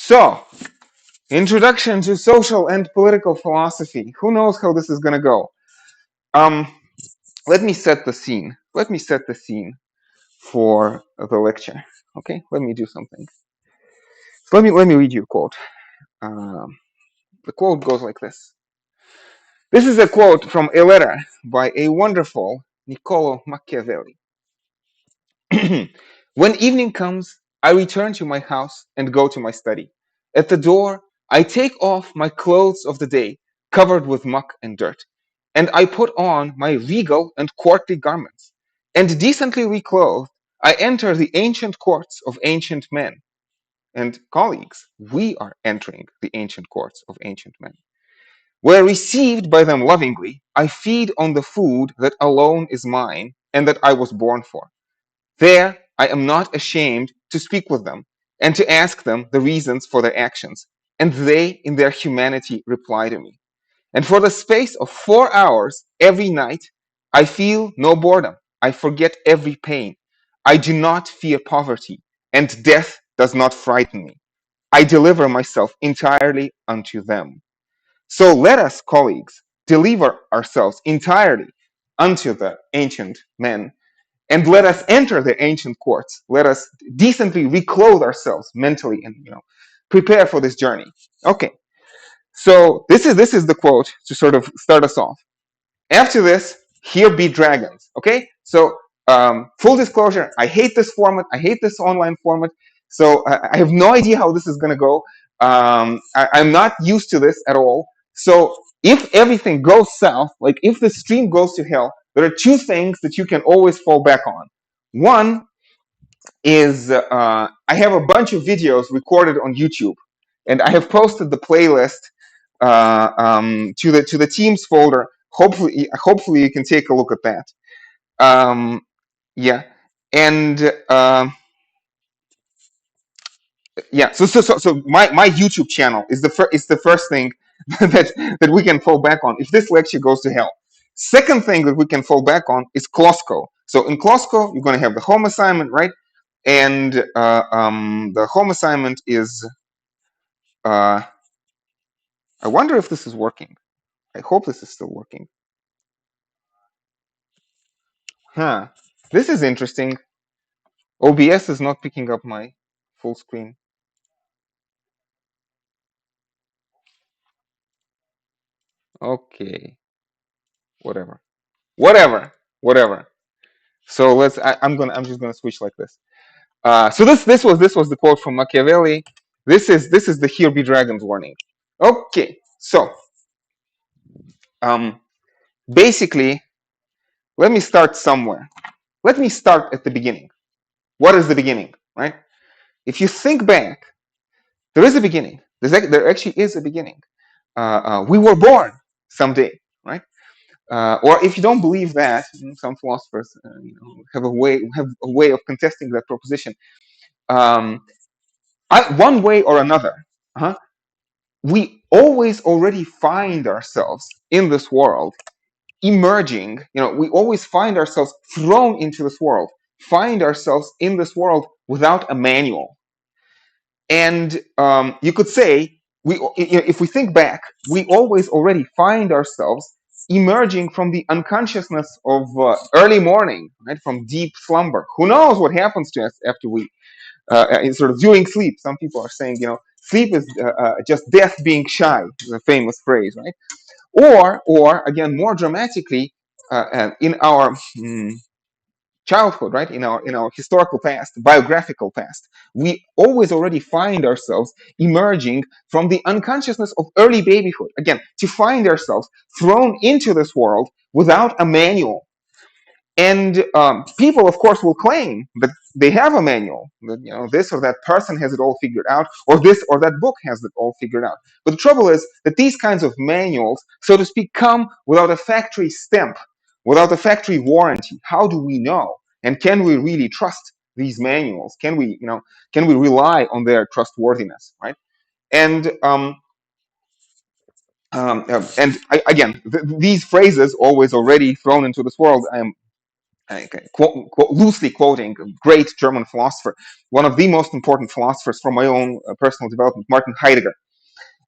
So, introduction to social and political philosophy. Who knows how this is going to go? Um, let me set the scene. Let me set the scene for the lecture. Okay, let me do something. So let me read you a quote. The quote goes like this. This is a quote from a letter by a wonderful Niccolo Machiavelli. When evening comes, I return to my house and go to my study. At the door, I take off my clothes of the day, covered with muck and dirt, and I put on my regal and courtly garments. And decently reclothed, I enter the ancient courts of ancient men. And colleagues, we are entering the ancient courts of ancient men. Where received by them lovingly, I feed on the food that alone is mine and that I was born for. There, I am not ashamed to speak with them and to ask them the reasons for their actions, and they, in their humanity, reply to me. And for the space of 4 hours every night, I feel no boredom. I forget every pain. I do not fear poverty, and death does not frighten me. I deliver myself entirely unto them. So let us, colleagues, deliver ourselves entirely unto the ancient men, and let us enter the ancient courts. Let us decently reclothe ourselves mentally and prepare for this journey. Okay, so this is the quote to sort of start us off. After this, here be dragons. Okay, so full disclosure, I hate this format. I hate this online format. So I have no idea how this is going to go. I'm not used to this at all. So if everything goes south, like if the stream goes to hell, there are two things that you can always fall back on. One is I have a bunch of videos recorded on YouTube, and I have posted the playlist to the Teams folder. Hopefully you can take a look at that. Yeah, and yeah. So my YouTube channel is the first thing that we can fall back on if this lecture goes to hell. Second thing that we can fall back on is Klosko. So in Klosko, you're going to have the home assignment, right? And the home assignment is, I wonder if this is working. I hope this is still working. Huh. This is interesting. OBS is not picking up my full screen. Okay. Whatever. Whatever. So I'm just gonna switch like this. So this was the quote from Machiavelli. This is the "Here be dragons" warning. Okay. So basically, let me start somewhere. Let me start at the beginning. What is the beginning, right? If you think back, there is a beginning. There actually is a beginning. We were born someday, right? Or if you don't believe that, some philosophers have a way of contesting that proposition. One way or another, we always already find ourselves in this world emerging. We always find ourselves thrown into this world, find ourselves in this world without a manual. And you could say, if we think back, we always already find ourselves emerging from the unconsciousness of early morning, right, from deep slumber. Who knows what happens to us after we, sort of during sleep. Some people are saying, sleep is just death being shy, the famous phrase, right? Or again, more dramatically, in our childhood, right, in our historical past, biographical past, we always already find ourselves emerging from the unconsciousness of early babyhood, again, to find ourselves thrown into this world without a manual. And people, of course, will claim that they have a manual, that this or that person has it all figured out, or this or that book has it all figured out. But the trouble is that these kinds of manuals, so to speak, come without a factory stamp, without a factory warranty. How do we know? And can we really trust these manuals? Can we rely on their trustworthiness, right? And again, these phrases, always already thrown into this world, loosely quoting a great German philosopher, one of the most important philosophers from my own personal development, Martin Heidegger.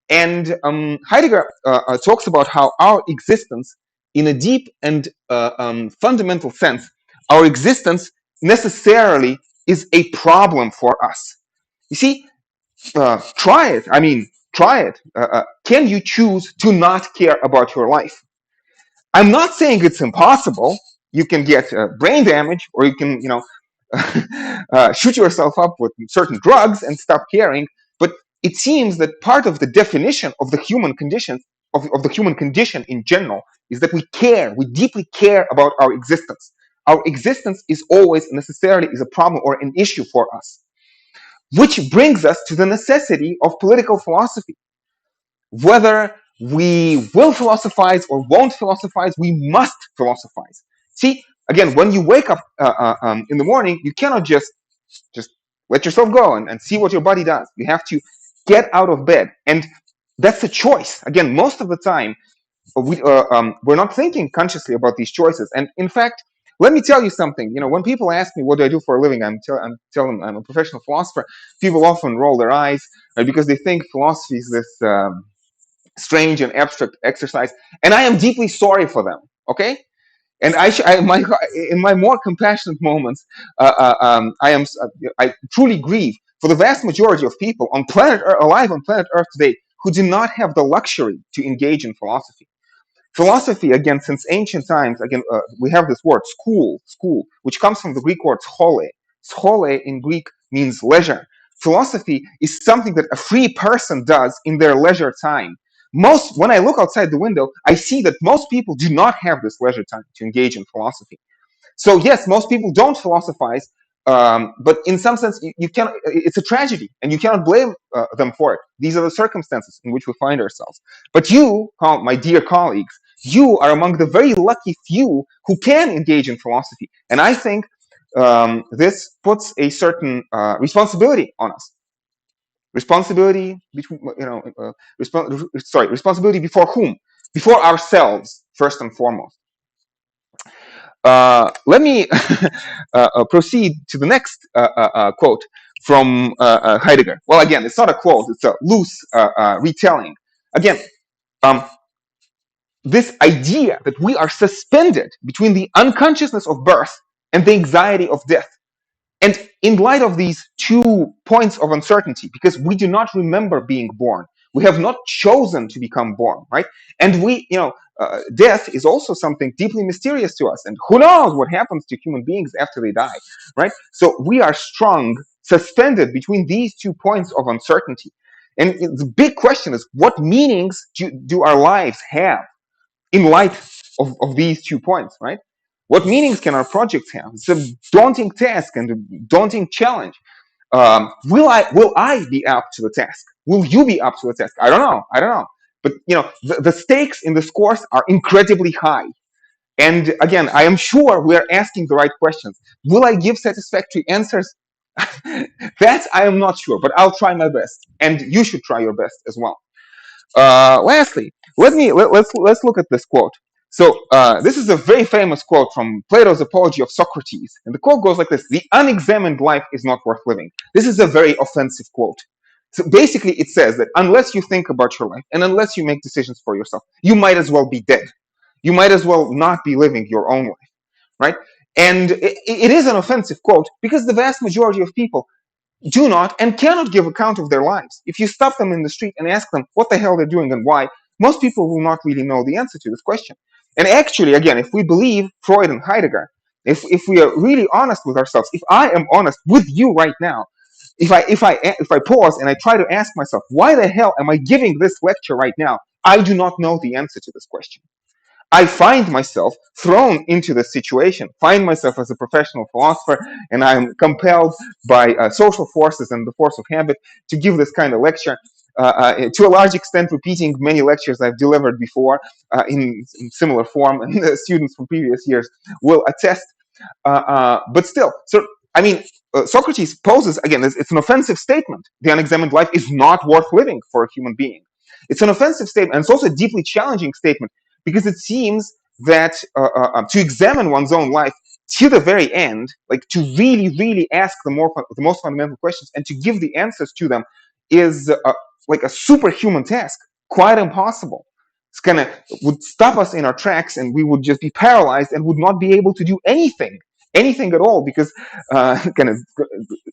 And Heidegger talks about how our existence, in a deep and fundamental sense, our existence necessarily is a problem for us. You see, try it. I mean, try it. Can you choose to not care about your life? I'm not saying it's impossible. You can get brain damage, or you can, shoot yourself up with certain drugs and stop caring. But it seems that part of the definition of the human condition, of the human condition in general, is that we care. We deeply care about our existence. Our existence is always necessarily is a problem or an issue for us, which brings us to the necessity of political philosophy. Whether we will philosophize or won't philosophize, we must philosophize. See, again, when you wake up in the morning, you cannot just let yourself go and see what your body does. You have to get out of bed, and that's a choice. Again, most of the time, we're not thinking consciously about these choices. And in fact, let me tell you something. When people ask me what do I do for a living, I'm telling them I'm a professional philosopher. People often roll their eyes, right, because they think philosophy is this strange and abstract exercise, and I am deeply sorry for them. Okay, and in my more compassionate moments, I truly grieve for the vast majority of people alive on planet Earth today who do not have the luxury to engage in philosophy. Philosophy, again, since ancient times, again, we have this word school, which comes from the Greek word schole. Schole in Greek means leisure. Philosophy is something that a free person does in their leisure time. When I look outside the window, I see that most people do not have this leisure time to engage in philosophy. So yes, most people don't philosophize, but in some sense, you can. It's a tragedy, and you cannot blame them for it. These are the circumstances in which we find ourselves. But you, my dear colleagues, you are among the very lucky few who can engage in philosophy, and I think this puts a certain responsibility on us. Responsibility between, responsibility before whom? Before ourselves, first and foremost. Let me proceed to the next quote from Heidegger. Well, again, it's not a quote, it's a loose retelling. Again, this idea that we are suspended between the unconsciousness of birth and the anxiety of death. And in light of these 2 points of uncertainty, because we do not remember being born, we have not chosen to become born, right? And death is also something deeply mysterious to us. And who knows what happens to human beings after they die, right? So we are suspended between these 2 points of uncertainty. And the big question is, what meanings do our lives have in light of these 2 points, right? What meanings can our projects have? It's a daunting task and a daunting challenge. Will I be up to the task? Will you be up to the task? I don't know. But the stakes in this course are incredibly high. And again, I am sure we are asking the right questions. Will I give satisfactory answers? That I am not sure, but I'll try my best, and you should try your best as well. Lastly, let's look at this quote. So this is a very famous quote from Plato's Apology of Socrates, and the quote goes like this: "The unexamined life is not worth living." This is a very offensive quote. So basically, it says that unless you think about your life and unless you make decisions for yourself, you might as well be dead. You might as well not be living your own life, right? And it is an offensive quote because the vast majority of people do not and cannot give account of their lives. If you stop them in the street and ask them what the hell they're doing and why, most people will not really know the answer to this question. And actually, again, if we believe Freud and Heidegger, if we are really honest with ourselves, if I am honest with you right now, if I pause and I try to ask myself, why the hell am I giving this lecture right now? I do not know the answer to this question. I find myself thrown into this situation, find myself as a professional philosopher, and I'm compelled by social forces and the force of habit to give this kind of lecture, to a large extent repeating many lectures I've delivered before in similar form, and the students from previous years will attest. But still, so I mean, Socrates poses, again, it's an offensive statement. The unexamined life is not worth living for a human being. It's an offensive statement, and it's also a deeply challenging statement, because it seems that to examine one's own life to the very end, like to really ask the most fundamental questions and to give the answers to them is like a superhuman task, quite impossible. It's gonna would stop us in our tracks, and we would just be paralyzed and would not be able to do anything at all, because kind of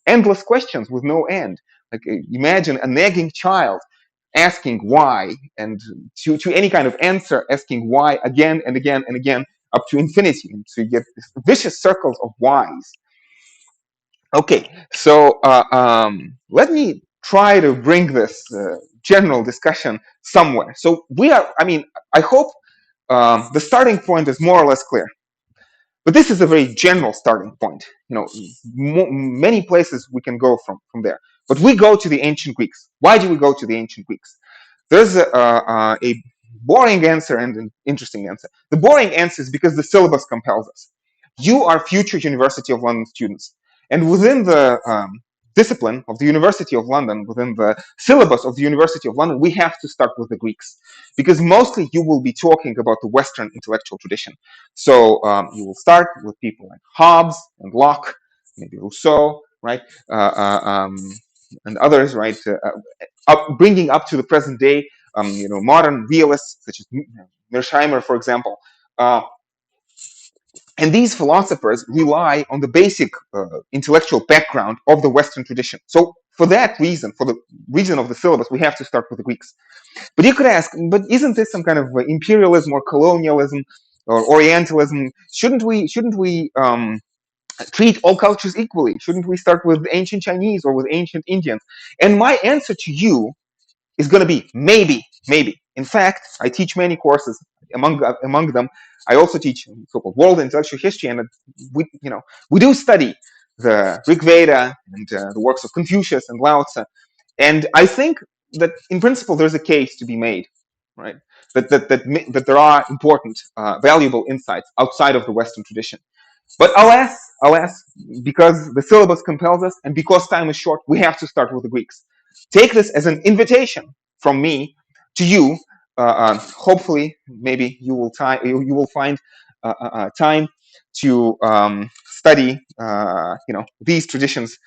endless questions with no end. Like imagine a nagging child asking why, and to any kind of answer asking why again and again and again up to infinity. And so you get vicious circles of whys. Okay, so let me try to bring this general discussion somewhere. So I hope the starting point is more or less clear. But this is a very general starting point. Many places we can go from there. But we go to the ancient Greeks. Why do we go to the ancient Greeks? There's a boring answer and an interesting answer. The boring answer is because the syllabus compels us. You are future University of London students. And within the discipline of the University of London, within the syllabus of the University of London, we have to start with the Greeks, because mostly you will be talking about the Western intellectual tradition. So you will start with people like Hobbes and Locke, maybe Rousseau, right, and others, right, bringing up to the present day, modern realists such as Mearsheimer, for example. And these philosophers rely on the basic intellectual background of the Western tradition. So for that reason, for the reason of the syllabus, we have to start with the Greeks. But you could ask, but isn't this some kind of imperialism or colonialism or Orientalism? Shouldn't we treat all cultures equally? Shouldn't we start with ancient Chinese or with ancient Indians? And my answer to you is going to be maybe. In fact, I teach many courses. Among them, I also teach so-called world intellectual history, and we do study the Rig Veda and the works of Confucius and Lao Tzu. And I think that in principle there's a case to be made, right? That there are important, valuable insights outside of the Western tradition. But alas, because the syllabus compels us and because time is short, we have to start with the Greeks. Take this as an invitation from me to you. Hopefully, maybe you will find time to study, these traditions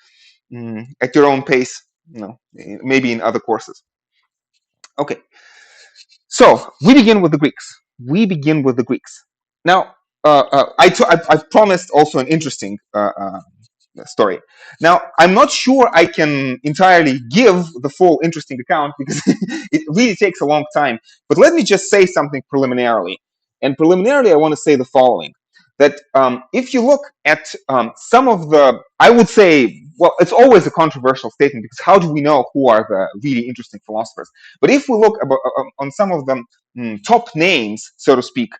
at your own pace. Maybe in other courses. Okay, so we begin with the Greeks. Now, I promised also an interesting story. Now, I'm not sure I can entirely give the full interesting account because it really takes a long time. But let me just say something preliminarily. And preliminarily, I want to say the following. That if you look at some of the, I would say, well, it's always a controversial statement, because how do we know who are the really interesting philosophers? But if we look on some of the top names, so to speak,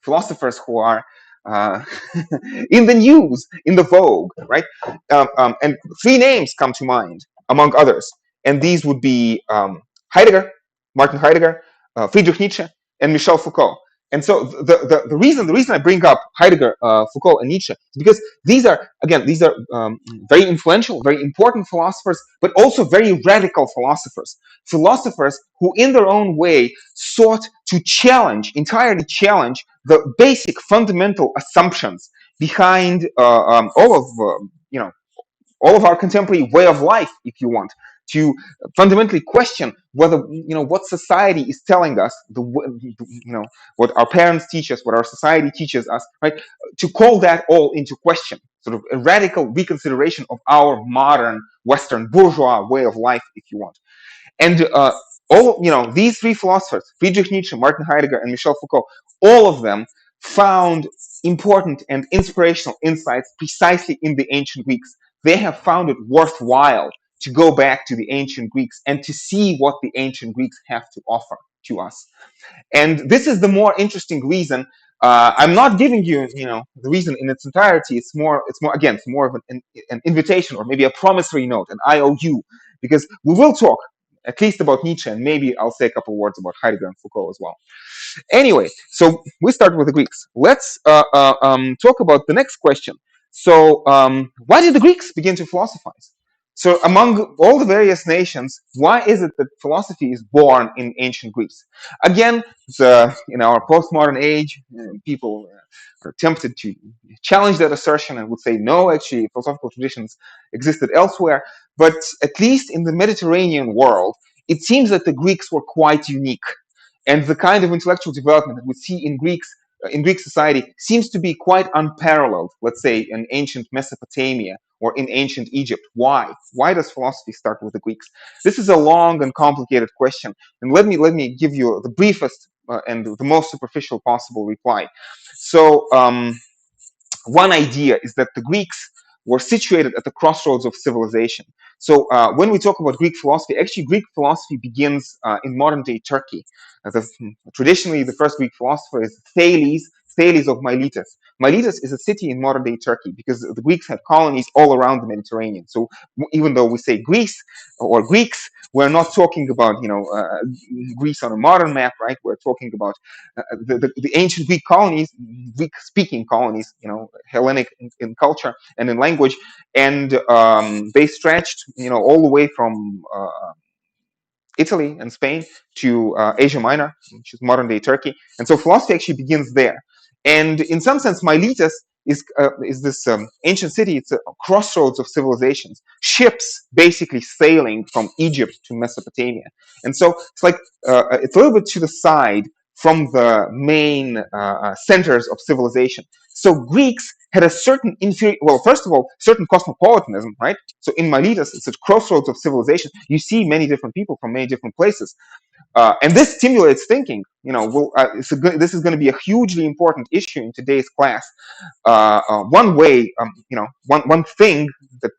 philosophers who are in the news, in the vogue, right? And three names come to mind, among others. And these would be Heidegger, Martin Heidegger, Friedrich Nietzsche, and Michel Foucault. And so the reason I bring up Heidegger, Foucault, and Nietzsche is because these are very influential, very important philosophers, but also very radical philosophers. Philosophers who, in their own way, sought to entirely challenge the basic fundamental assumptions behind all of our contemporary way of life, if you want, to fundamentally question whether what society is telling us, what our parents teach us, what our society teaches us, right? To call that all into question, sort of a radical reconsideration of our modern Western bourgeois way of life, if you want. And these three philosophers, Friedrich Nietzsche, Martin Heidegger, and Michel Foucault, all of them found important and inspirational insights precisely in the ancient Greeks. They have found it worthwhile to go back to the ancient Greeks and to see what the ancient Greeks have to offer to us. And this is the more interesting reason. I'm not giving you, the reason in its entirety. It's more of an invitation, or maybe a promissory note, an IOU, because we will talk at least about Nietzsche, and maybe I'll say a couple words about Heidegger and Foucault as well. Anyway, so we start with the Greeks. Let's talk about the next question. So, why did the Greeks begin to philosophize? So among all the various nations, why is it that philosophy is born in ancient Greece? Again, in our postmodern age, people are tempted to challenge that assertion and would say, no, actually, philosophical traditions existed elsewhere. But at least in the Mediterranean world, it seems that the Greeks were quite unique. And the kind of intellectual development that we see in Greek society seems to be quite unparalleled, let's say, in ancient Mesopotamia or in ancient Egypt. Why? Why does philosophy start with the Greeks? This is a long and complicated question, and let me give you the briefest and the most superficial possible reply. So, one idea is that the Greeks were situated at the crossroads of civilization. So when we talk about Greek philosophy, actually Greek philosophy begins in modern day Turkey. Traditionally, the first Greek philosopher is Thales of Miletus. Miletus is a city in modern day Turkey because the Greeks had colonies all around the Mediterranean. So even though we say Greece or Greeks, we're not talking about Greece on a modern map, right? We're talking about the ancient Greek colonies, Greek-speaking colonies, Hellenic in culture and in language, and they stretched, all the way from Italy and Spain to Asia Minor, which is modern day Turkey. And so philosophy actually begins there. And in some sense, Miletus is this ancient city. It's a crossroads of civilizations. Ships basically sailing from Egypt to Mesopotamia. And so it's like it's a little bit to the side from the main centers of civilization. So Greeks had a certain well, first of all, certain cosmopolitanism, right? So in Miletus, it's a crossroads of civilization. You see many different people from many different places. And this stimulates thinking. This is going to be a hugely important issue in today's class. One way, one thing that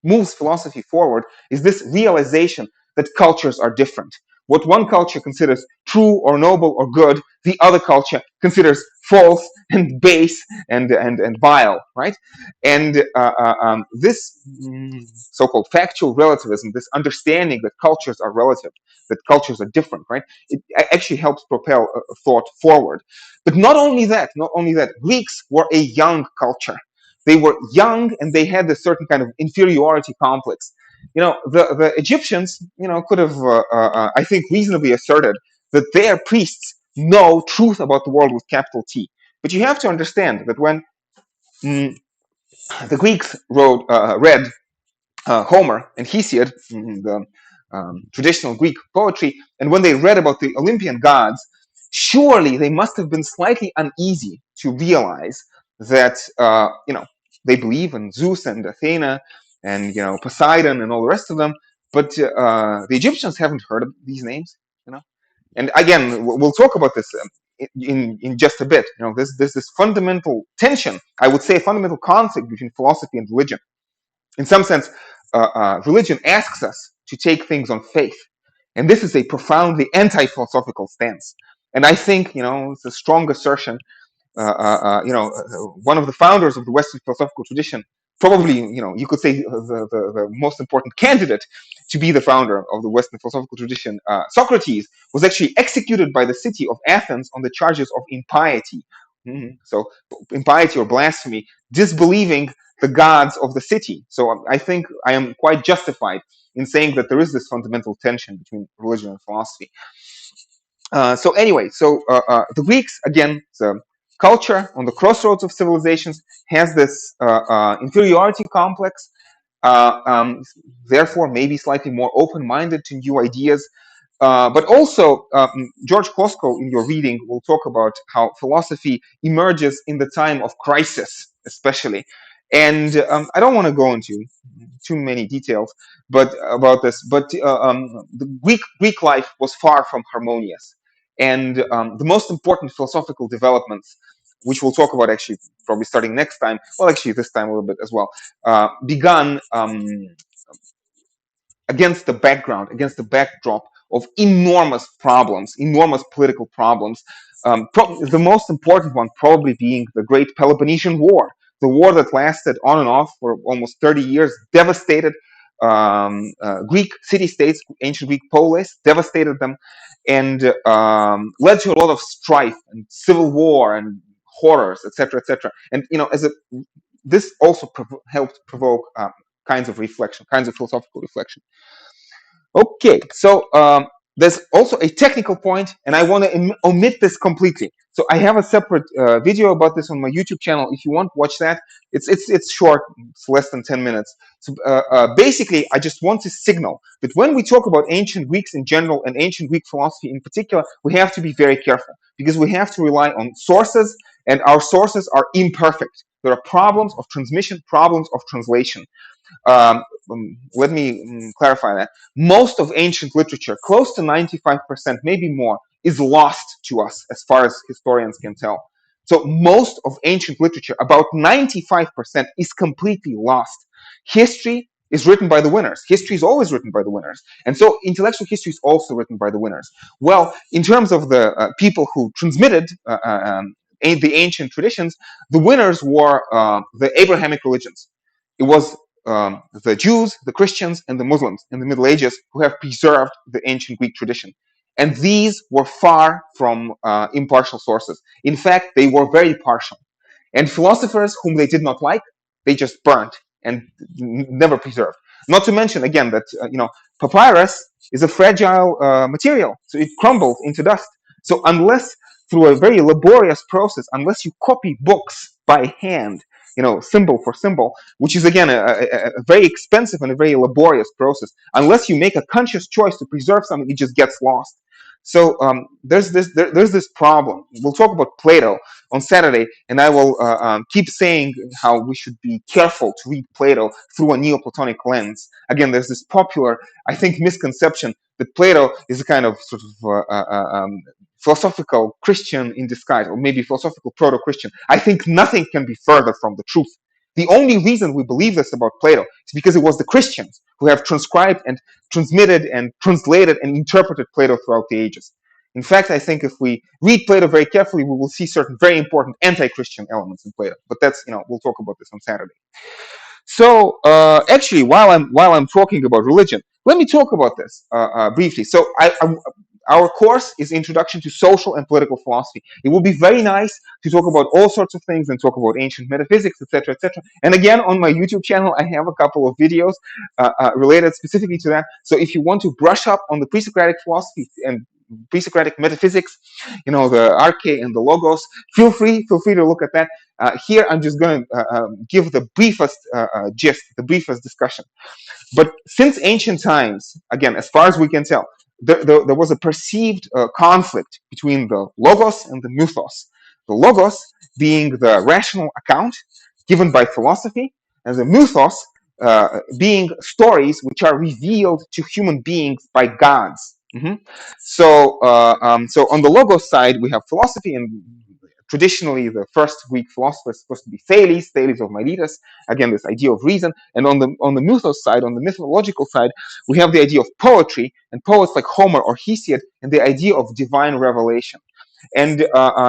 moves philosophy forward is this realization that cultures are different. What one culture considers true or noble or good, the other culture considers false and base and vile, right? And this so-called factual relativism, this understanding that cultures are relative, that cultures are different, right? It actually helps propel thought forward. But not only that, Greeks were a young culture. They were young and they had a certain kind of inferiority complex. The Egyptians, could have, I think, reasonably asserted that their priests know truth about the world with capital T. But you have to understand that when the Greeks read Homer and Hesiod, the traditional Greek poetry, and when they read about the Olympian gods, surely they must have been slightly uneasy to realize that they believe in Zeus and Athena and Poseidon and all the rest of them, but the Egyptians haven't heard of these names. And again, we'll talk about this in just a bit. There's this fundamental tension, I would say, a fundamental conflict between philosophy and religion. In some sense, religion asks us to take things on faith, and this is a profoundly anti-philosophical stance. And I think it's a strong assertion. One of the founders of the Western philosophical tradition, probably you could say the most important candidate to be the founder of the Western philosophical tradition, Socrates, was actually executed by the city of Athens on the charges of impiety. So impiety or blasphemy, disbelieving the gods of the city. So I think I am quite justified in saying that there is this fundamental tension between religion and philosophy. The Greeks, again, the culture on the crossroads of civilizations, has this inferiority complex, therefore maybe slightly more open-minded to new ideas. But also, George Klosko, in your reading, will talk about how philosophy emerges in the time of crisis, especially. And I don't want to go into too many details, but about this. But the Greek life was far from harmonious, and the most important philosophical developments, which we'll talk about actually probably starting next time, well, actually this time a little bit as well, begun against the backdrop of enormous problems, enormous political problems. The most important one probably being the Great Peloponnesian War, the war that lasted on and off for almost 30 years, devastated Greek city-states, ancient Greek polis, devastated them, and led to a lot of strife and civil war and horrors, etc., etc. And this also helped provoke kinds of reflection, kinds of philosophical reflection. Okay, so there's also a technical point, and I want to omit this completely. So I have a separate video about this on my YouTube channel. If you want, watch that. It's short. It's less than 10 minutes. So basically, I just want to signal that when we talk about ancient Greeks in general and ancient Greek philosophy in particular, we have to be very careful because we have to rely on sources, and our sources are imperfect. There are problems of transmission, problems of translation. Let me clarify that. Most of ancient literature, close to 95%, maybe more, is lost to us as far as historians can tell. So most of ancient literature, about 95%, is completely lost. History is written by the winners. History is always written by the winners. And so intellectual history is also written by the winners. Well, in terms of the people who transmitted the ancient traditions, the winners were the Abrahamic religions. It was the Jews, the Christians, and the Muslims in the Middle Ages who have preserved the ancient Greek tradition. And these were far from impartial sources. In fact, they were very partial. And philosophers whom they did not like, they just burnt and never preserved. Not to mention, again, that papyrus is a fragile material, so it crumbles into dust. So unless through a very laborious process, unless you copy books by hand, symbol for symbol, which is again a very expensive and a very laborious process. Unless you make a conscious choice to preserve something, it just gets lost. So there's this problem. We'll talk about Plato on Saturday, and I will keep saying how we should be careful to read Plato through a Neoplatonic lens. Again, there's this popular, I think, misconception that Plato is a kind of sort of philosophical Christian in disguise, or maybe philosophical proto-Christian. I think nothing can be further from the truth. The only reason we believe this about Plato is because it was the Christians who have transcribed and transmitted and translated and interpreted Plato throughout the ages. In fact, I think if we read Plato very carefully, we will see certain very important anti-Christian elements in Plato. But that's, we'll talk about this on Saturday. So actually, while I'm talking about religion, let me talk about this briefly. So our course is Introduction to Social and Political Philosophy. It will be very nice to talk about all sorts of things and talk about ancient metaphysics, etc., etc. And again, on my YouTube channel, I have a couple of videos related specifically to that. So if you want to brush up on the pre-Socratic philosophy and pre-Socratic metaphysics, the arche and the logos, feel free to look at that. Here, I'm just going to give the briefest gist, the briefest discussion. But since ancient times, again, as far as we can tell, there was a perceived conflict between the logos and the mythos. The logos being the rational account given by philosophy, and the mythos being stories which are revealed to human beings by gods. So on the logos side, we have philosophy, and traditionally the first Greek philosopher is supposed to be Thales of Miletus. Again, this idea of reason. And on the mythos side, on the mythological side, we have the idea of poetry and poets like Homer or Hesiod, and the idea of divine revelation. And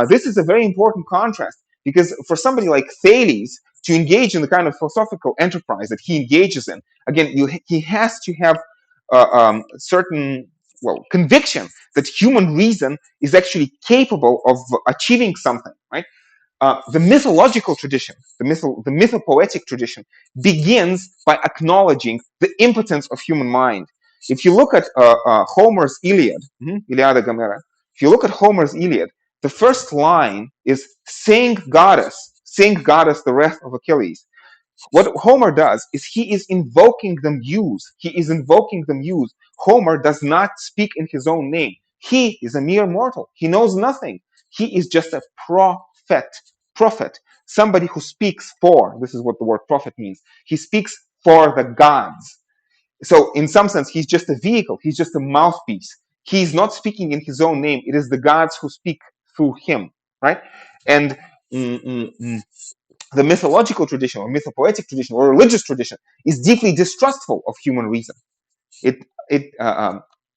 this is a very important contrast, because for somebody like Thales to engage in the kind of philosophical enterprise that he engages in, again, he has to have certain conviction that human reason is actually capable of achieving something, right? The mythological tradition, the mythopoetic tradition, begins by acknowledging the impotence of human mind. If you look at Homer's Iliad, Iliada Gamera, if you look at Homer's Iliad, the first line is sing goddess the wrath of Achilles. What Homer does is he is invoking the muse. Homer does not speak in his own name. He is a mere mortal. He knows nothing. He is just a prophet, somebody who speaks for, this is what the word prophet means. He speaks for the gods. So in some sense, he's just a vehicle. He's just a mouthpiece. He's not speaking in his own name. It is the gods who speak through him, right? And the mythological tradition or mythopoetic tradition or religious tradition is deeply distrustful of human reason. It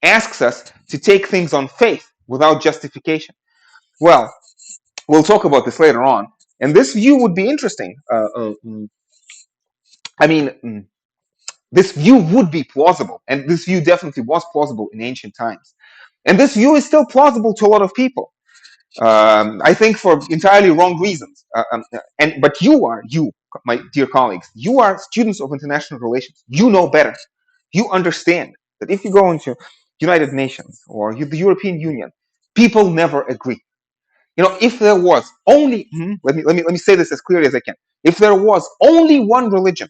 asks us to take things on faith without justification. Well, we'll talk about this later on. And this view would be interesting. This view would be plausible. And this view definitely was plausible in ancient times. And this view is still plausible to a lot of people. I think for entirely wrong reasons. But you my dear colleagues, you are students of international relations. You know better. You understand that if you go into United Nations or the European Union, people never agree. If there was only, let me say this as clearly as I can. If there was only one religion,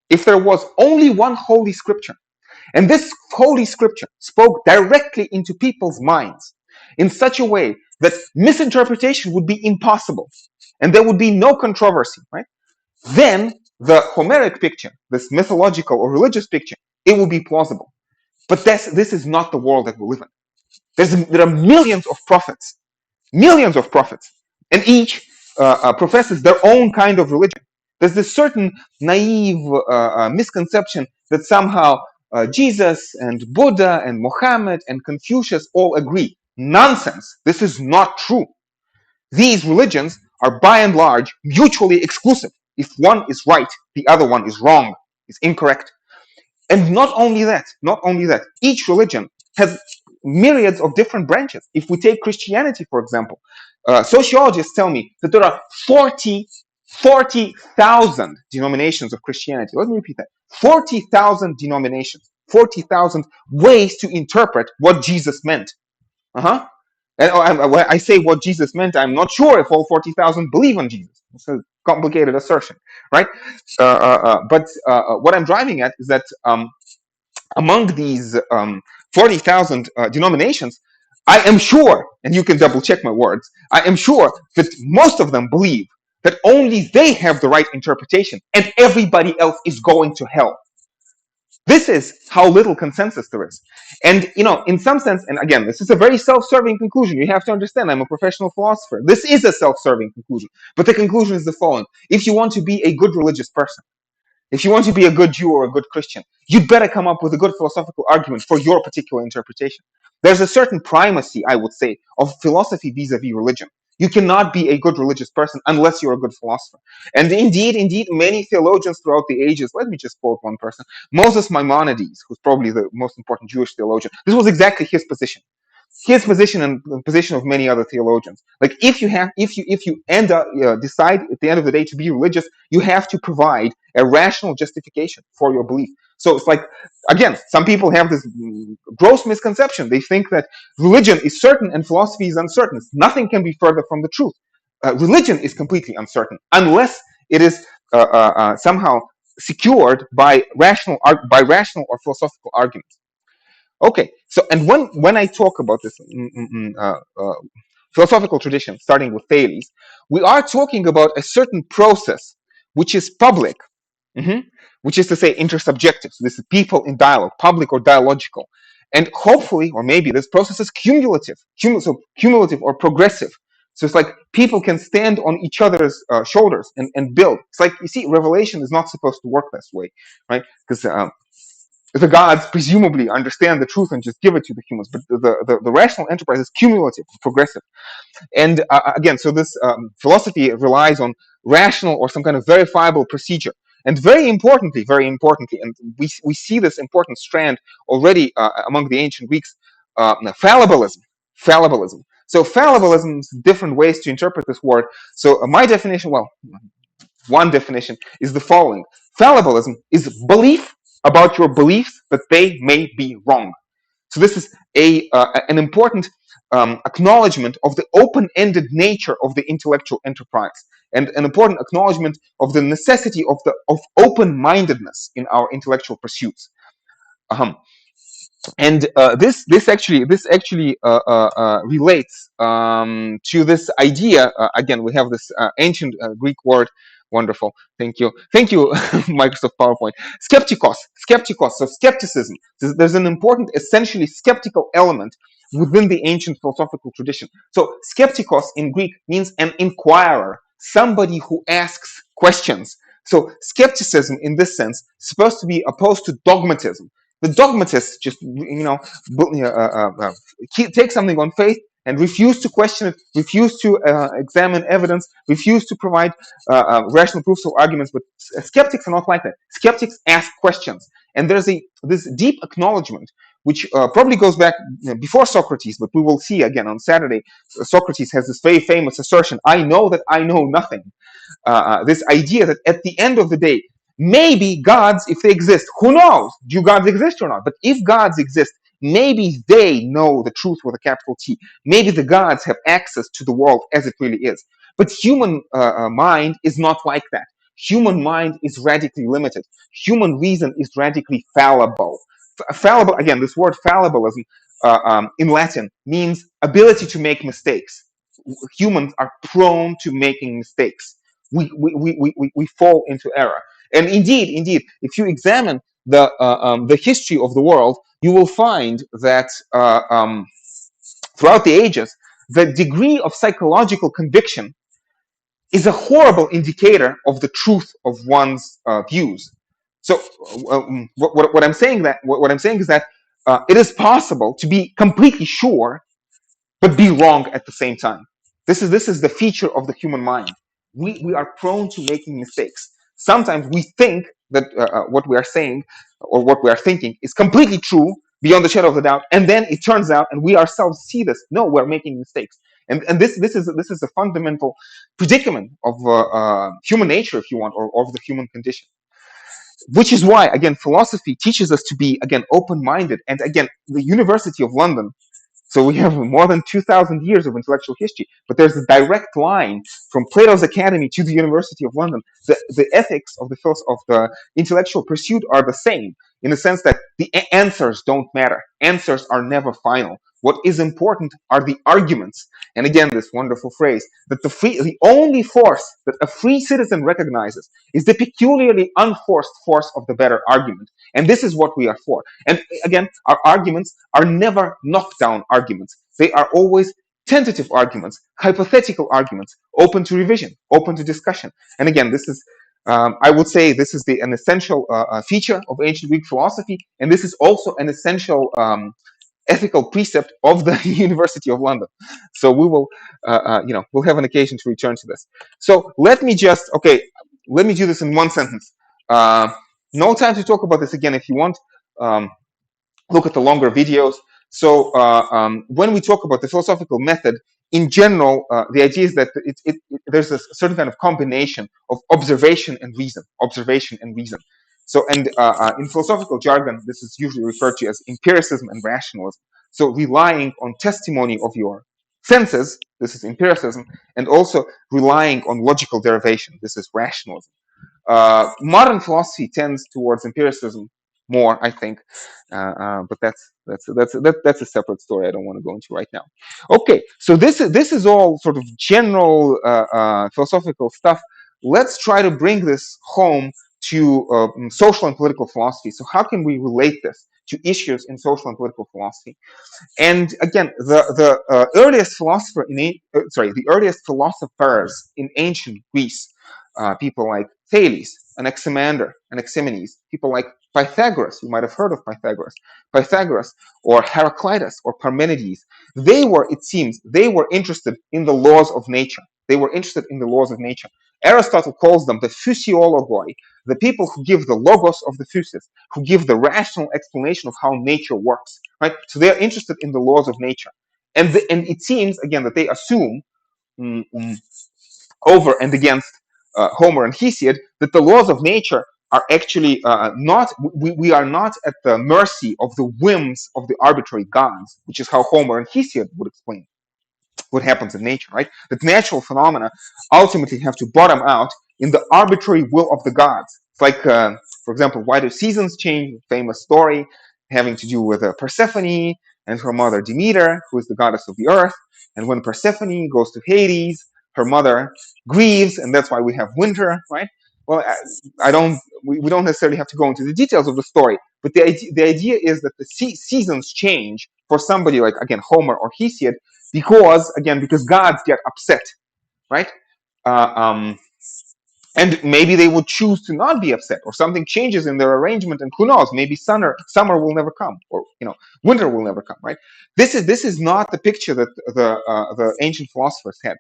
if there was only one holy scripture, and this holy scripture spoke directly into people's minds in such a way that misinterpretation would be impossible and there would be no controversy, right? Then the Homeric picture, this mythological or religious picture, it will be plausible. But this is not the world that we live in. There are millions of prophets, and each professes their own kind of religion. There's this certain naive misconception that somehow Jesus and Buddha and Mohammed and Confucius all agree. Nonsense. This is not true. These religions are by and large mutually exclusive. If one is right, the other one is wrong, is incorrect. And not only that, each religion has myriads of different branches. If we take Christianity, for example, sociologists tell me that there are 40,000 denominations of Christianity. Let me repeat that. 40,000 denominations, 40,000 ways to interpret what Jesus meant. Uh-huh. And when I say what Jesus meant, I'm not sure if all 40,000 believe in Jesus. It's a complicated assertion, right? But what I'm driving at is that among these 40,000 denominations, I am sure, and you can double check my words, I am sure that most of them believe that only they have the right interpretation and everybody else is going to hell. This is how little consensus there is. And, in some sense, and again, this is a very self-serving conclusion. You have to understand, I'm a professional philosopher. This is a self-serving conclusion. But the conclusion is the following. If you want to be a good religious person, if you want to be a good Jew or a good Christian, you'd better come up with a good philosophical argument for your particular interpretation. There's a certain primacy, I would say, of philosophy vis-a-vis religion. You cannot be a good religious person unless you're a good philosopher. And indeed, many theologians throughout the ages, let me just quote one person, Moses Maimonides, who's probably the most important Jewish theologian, this was exactly his position. His position and the position of many other theologians. Like if you end up decide at the end of the day to be religious, you have to provide a rational justification for your belief. So it's like, again, some people have this gross misconception. They think that religion is certain and philosophy is uncertain. Nothing can be further from the truth. Religion is completely uncertain unless it is somehow secured by rational or philosophical arguments. Okay, so and when I talk about this philosophical tradition, starting with Thales, we are talking about a certain process which is public, which is to say intersubjective. So this is people in dialogue, public or dialogical, and hopefully, or maybe this process is cumulative or progressive. So it's like people can stand on each other's shoulders and build. It's like, you see, revelation is not supposed to work this way, right? Because the gods presumably understand the truth and just give it to the humans, but the rational enterprise is cumulative, progressive. And again, so this philosophy relies on rational or some kind of verifiable procedure. And very importantly, and we see this important strand already among the ancient Greeks, fallibilism. So fallibilism is different ways to interpret this word. So my definition, one definition is the following. Fallibilism is belief about your beliefs that they may be wrong. So this is an important acknowledgement of the open-ended nature of the intellectual enterprise, and an important acknowledgement of the necessity of open-mindedness in our intellectual pursuits. And this actually relates to this idea. Again, we have this ancient Greek word. Wonderful, thank you, Microsoft PowerPoint. Skeptikos. So skepticism. There's an important, essentially skeptical element within the ancient philosophical tradition. So skeptikos in Greek means an inquirer, somebody who asks questions. So skepticism, in this sense, is supposed to be opposed to dogmatism. The dogmatists just, take something on faith and refuse to question it, refuse to examine evidence, refuse to provide rational proofs or arguments. But skeptics are not like that. Skeptics ask questions, and there's this deep acknowledgement which probably goes back before Socrates, but we will see again on Saturday. Socrates has this very famous assertion: "I know that I know nothing." This idea that at the end of the day, maybe gods, if they exist, who knows? Do gods exist or not? But if gods exist, maybe they know the truth with a capital T. Maybe the gods have access to the world as it really is. But human mind is not like that. Human mind is radically limited. Human reason is radically fallible. Fallible, again, this word fallibilism in Latin means ability to make mistakes. Humans are prone to making mistakes. We fall into error. And indeed, if you examine the history of the world, you will find that throughout the ages, the degree of psychological conviction is a horrible indicator of the truth of one's views. So, what I'm saying is that it is possible to be completely sure but be wrong at the same time. This is the feature of the human mind. We are prone to making mistakes. Sometimes we think that what we are saying or what we are thinking is completely true beyond the shadow of a doubt, and then it turns out, and we ourselves see this. No, we're making mistakes, and this is a fundamental predicament of human nature, if you want, or of the human condition. Which is why, again, philosophy teaches us to be, again, open-minded. And again, the University of London, so we have more than 2,000 years of intellectual history, but there's a direct line from Plato's Academy to the University of London. The ethics of the intellectual pursuit are the same, in the sense that the answers don't matter. Answers are never final. What is important are the arguments. And again, this wonderful phrase that the only force that a free citizen recognizes is the peculiarly unforced force of the better argument. And this is what we are for. And again, our arguments are never knockdown arguments. They are always tentative arguments, hypothetical arguments, open to revision, open to discussion. And again, this is, I would say, this is an essential feature of ancient Greek philosophy, and this is also an essential ethical precept of the University of London. So we will, we'll have an occasion to return to this. So let me do this in one sentence. No time to talk about this again. If you want, look at the longer videos. So when we talk about the philosophical method, in general, the idea is that there's a certain kind of combination of observation and reason. So, and in philosophical jargon, this is usually referred to as empiricism and rationalism. So relying on testimony of your senses, this is empiricism, and also relying on logical derivation, this is rationalism. Modern philosophy tends towards empiricism more, I think, but that's a separate story I don't want to go into right now. Okay, so this is all sort of general philosophical stuff. Let's try to bring this home to social and political philosophy. So how can we relate this to issues in social and political philosophy? And again, the earliest the earliest philosophers in ancient Greece, people like Thales, Anaximenes, people like Pythagoras, you might have heard of Pythagoras, or Heraclitus, or Parmenides. It seems, they were interested in the laws of nature. Aristotle calls them the physiologoi, the people who give the logos of the physis, who give the rational explanation of how nature works, right? So they're interested in the laws of nature. And it seems, again, that they assume over and against Homer and Hesiod, that the laws of nature are actually we are not at the mercy of the whims of the arbitrary gods, which is how Homer and Hesiod would explain what happens in nature, right? That natural phenomena ultimately have to bottom out in the arbitrary will of the gods. It's like, for example, why do seasons change? Famous story having to do with Persephone and her mother Demeter, who is the goddess of the earth. And when Persephone goes to Hades, her mother grieves, and that's why we have winter, right? Well, we don't necessarily have to go into the details of the story, but the idea is that the seasons change for somebody like, again, Homer or Hesiod, because gods get upset, right? And maybe they would choose to not be upset, or something changes in their arrangement, and who knows, maybe summer will never come, or winter will never come, right? This is not the picture that the ancient philosophers had.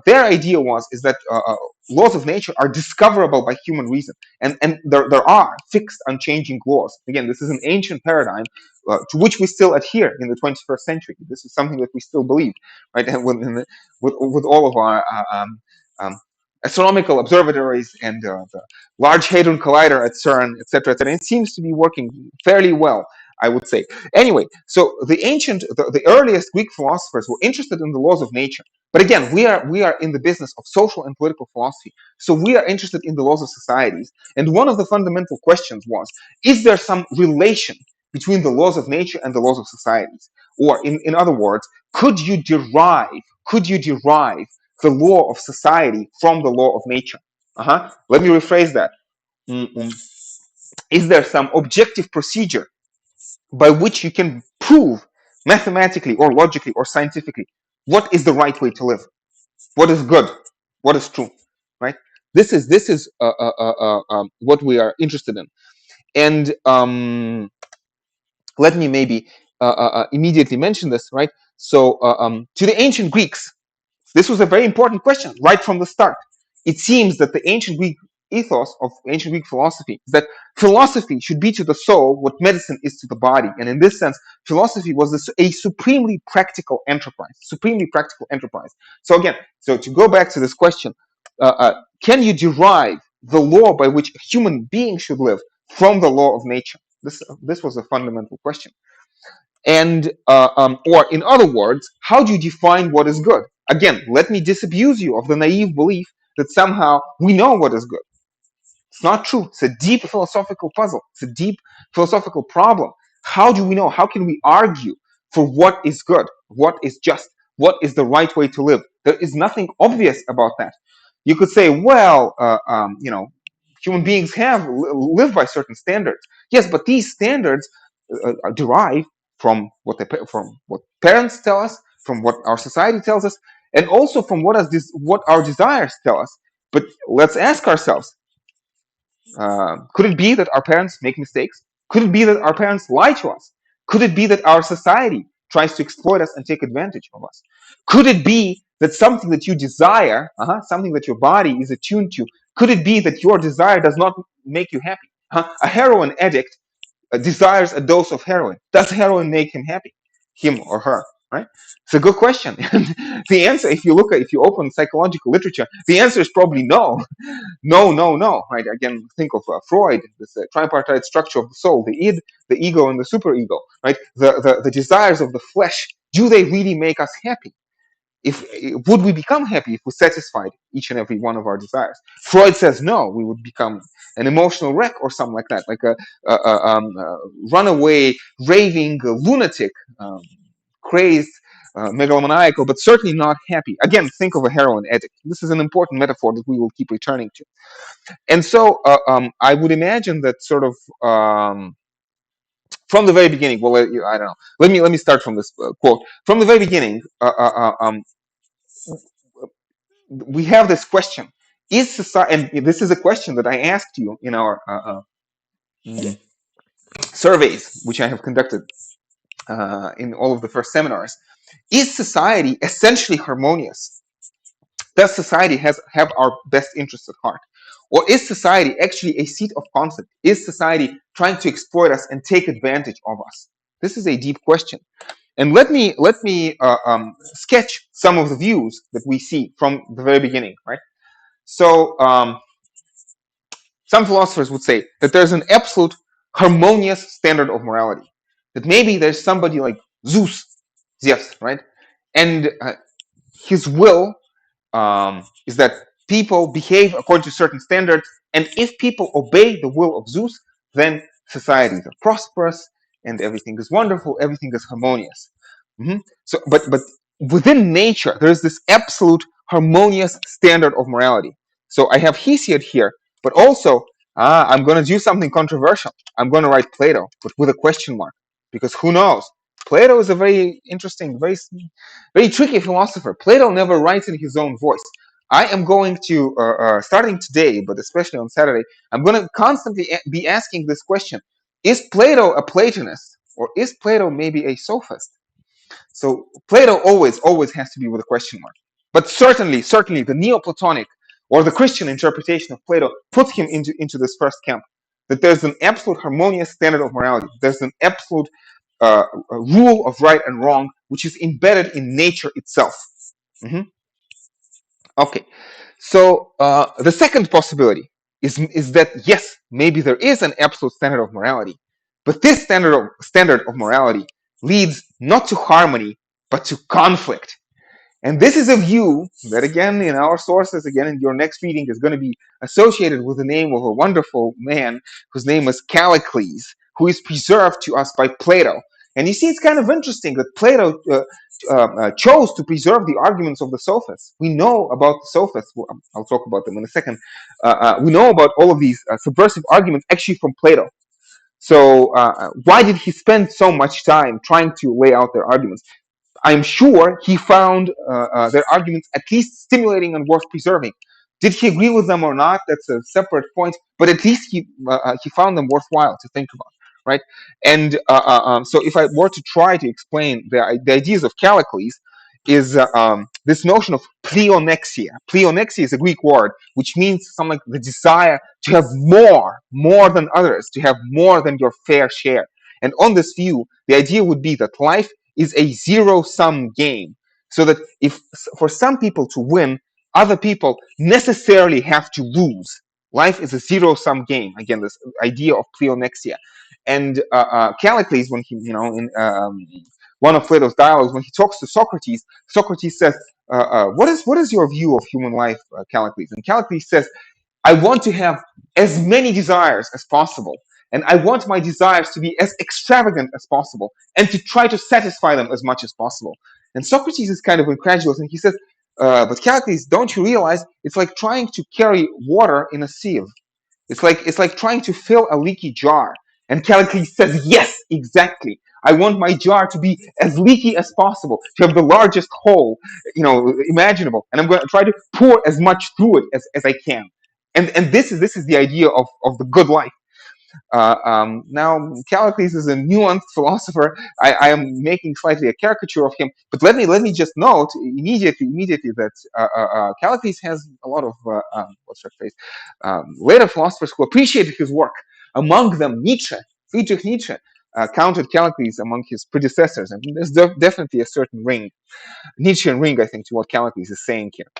their idea is that laws of nature are discoverable by human reason, and there are fixed, unchanging laws. Again, this is an ancient paradigm to which we still adhere in the 21st century. This is something that we still believe, right? And with all of our um, astronomical observatories and the Large Hadron Collider at CERN, etc., etc., it seems to be working fairly well, I would say. Anyway, so the earliest Greek philosophers were interested in the laws of nature. But again, we are in the business of social and political philosophy. So we are interested in the laws of societies. And one of the fundamental questions was, is there some relation between the laws of nature and the laws of societies? Or in other words, could you derive the law of society from the law of nature? Let me rephrase that. Is there some objective procedure by which you can prove mathematically or logically or scientifically what is the right way to live, what is good, what is true, right? This is what we are interested in. And let me maybe immediately mention this, right? So to the ancient Greeks, this was a very important question right from the start. It seems that the ancient Greek ethos of ancient Greek philosophy is that philosophy should be to the soul what medicine is to the body. And in this sense, philosophy was a supremely practical enterprise, So again, so to go back to this question, can you derive the law by which a human being should live from the law of nature? This was a fundamental question. And or in other words, how do you define what is good? Again, let me disabuse you of the naive belief that somehow we know what is good. It's not true. It's a deep philosophical puzzle. It's a deep philosophical problem. How do we know? How can we argue for what is good, what is just, what is the right way to live? There is nothing obvious about that. You could say, well, human beings live by certain standards. Yes, but these standards derive from what parents tell us, from what our society tells us, and also from what our desires tell us. But let's ask ourselves: could it be that our parents make mistakes? Could it be that our parents lie to us? Could it be that our society tries to exploit us and take advantage of us? Could it be that something that you desire, something that your body is attuned to, could it be that your desire does not make you happy? A heroin addict desires a dose of heroin. Does heroin make him happy? Him or her, right? It's a good question. And the answer, if you open psychological literature, the answer is probably no. No, right? Again, think of Freud, this tripartite structure of the soul, the id, the ego, and the superego, right? The desires of the flesh, do they really make us happy? Would we become happy if we satisfied each and every one of our desires? Freud says no, we would become an emotional wreck or something like that, like a runaway, raving lunatic, crazed, megalomaniacal, but certainly not happy. Again, think of a heroin addict. This is an important metaphor that we will keep returning to. And so I would imagine that sort of from the very beginning, well, I don't know. Let me start from this quote. From the very beginning, we have this question: is society? And this is a question that I asked you in our surveys, which I have conducted in all of the first seminars. Is society essentially harmonious? Does society have our best interests at heart? Or is society actually a seat of conflict? Is society trying to exploit us and take advantage of us? This is a deep question. And let me sketch some of the views that we see from the very beginning, right? So some philosophers would say that there's an absolute harmonious standard of morality. That maybe there's somebody like Zeus, right? And his will is that people behave according to certain standards, and if people obey the will of Zeus, then societies are prosperous and everything is wonderful, everything is harmonious. So, but within nature, there is this absolute harmonious standard of morality. So I have Hesiod here, but also I'm going to do something controversial. I'm going to write Plato, but with a question mark, because who knows? Plato is a very interesting, very tricky philosopher. Plato never writes in his own voice. I am going to, starting today, but especially on Saturday, I'm going to constantly be asking this question: is Plato a Platonist, or is Plato maybe a sophist? So Plato always has to be with a question mark. But certainly the Neoplatonic or the Christian interpretation of Plato puts him into this first camp, that there's an absolute harmonious standard of morality. There's an absolute rule of right and wrong, which is embedded in nature itself. Mhm. Okay, so the second possibility is that yes, maybe there is an absolute standard of morality, but this standard of morality leads not to harmony but to conflict. And this is a view that, again, in our sources, again, in your next reading, is going to be associated with the name of a wonderful man whose name is Callicles, who is preserved to us by Plato. And you see, it's kind of interesting that Plato chose to preserve the arguments of the sophists. We know about the sophists. Well, I'll talk about them in a second. We know about all of these subversive arguments actually from Plato. So why did he spend so much time trying to lay out their arguments? I'm sure he found their arguments at least stimulating and worth preserving. Did he agree with them or not? That's a separate point. But at least he found them worthwhile to think about, right? And so, if I were to try to explain the ideas of Callicles, is this notion of pleonexia. Pleonexia is a Greek word which means something like the desire to have more than others, to have more than your fair share. And on this view, the idea would be that life is a zero-sum game, so that if for some people to win, other people necessarily have to lose. Life is a zero-sum game. Again, this idea of pleonexia. And Callicles, when he, in one of Plato's dialogues, when he talks to Socrates, Socrates says, "What is your view of human life, Callicles?" And Callicles says, I want to have as many desires as possible. And I want my desires to be as extravagant as possible and to try to satisfy them as much as possible. And Socrates is kind of incredulous and he says, but Callicles, don't you realize it's like trying to carry water in a sieve? It's like trying to fill a leaky jar. And Callicles says, yes, exactly. I want my jar to be as leaky as possible, to have the largest hole, imaginable. And I'm going to try to pour as much through it as I can. And this is the idea of the good life. Now, Callicles is a nuanced philosopher. I am making slightly a caricature of him, but let me just note immediately that Callicles has a lot of what's her face later philosophers who appreciated his work. Among them, Friedrich Nietzsche, counted Callicles among his predecessors, and there's definitely a certain Nietzschean ring, I think, to what Callicles is saying here.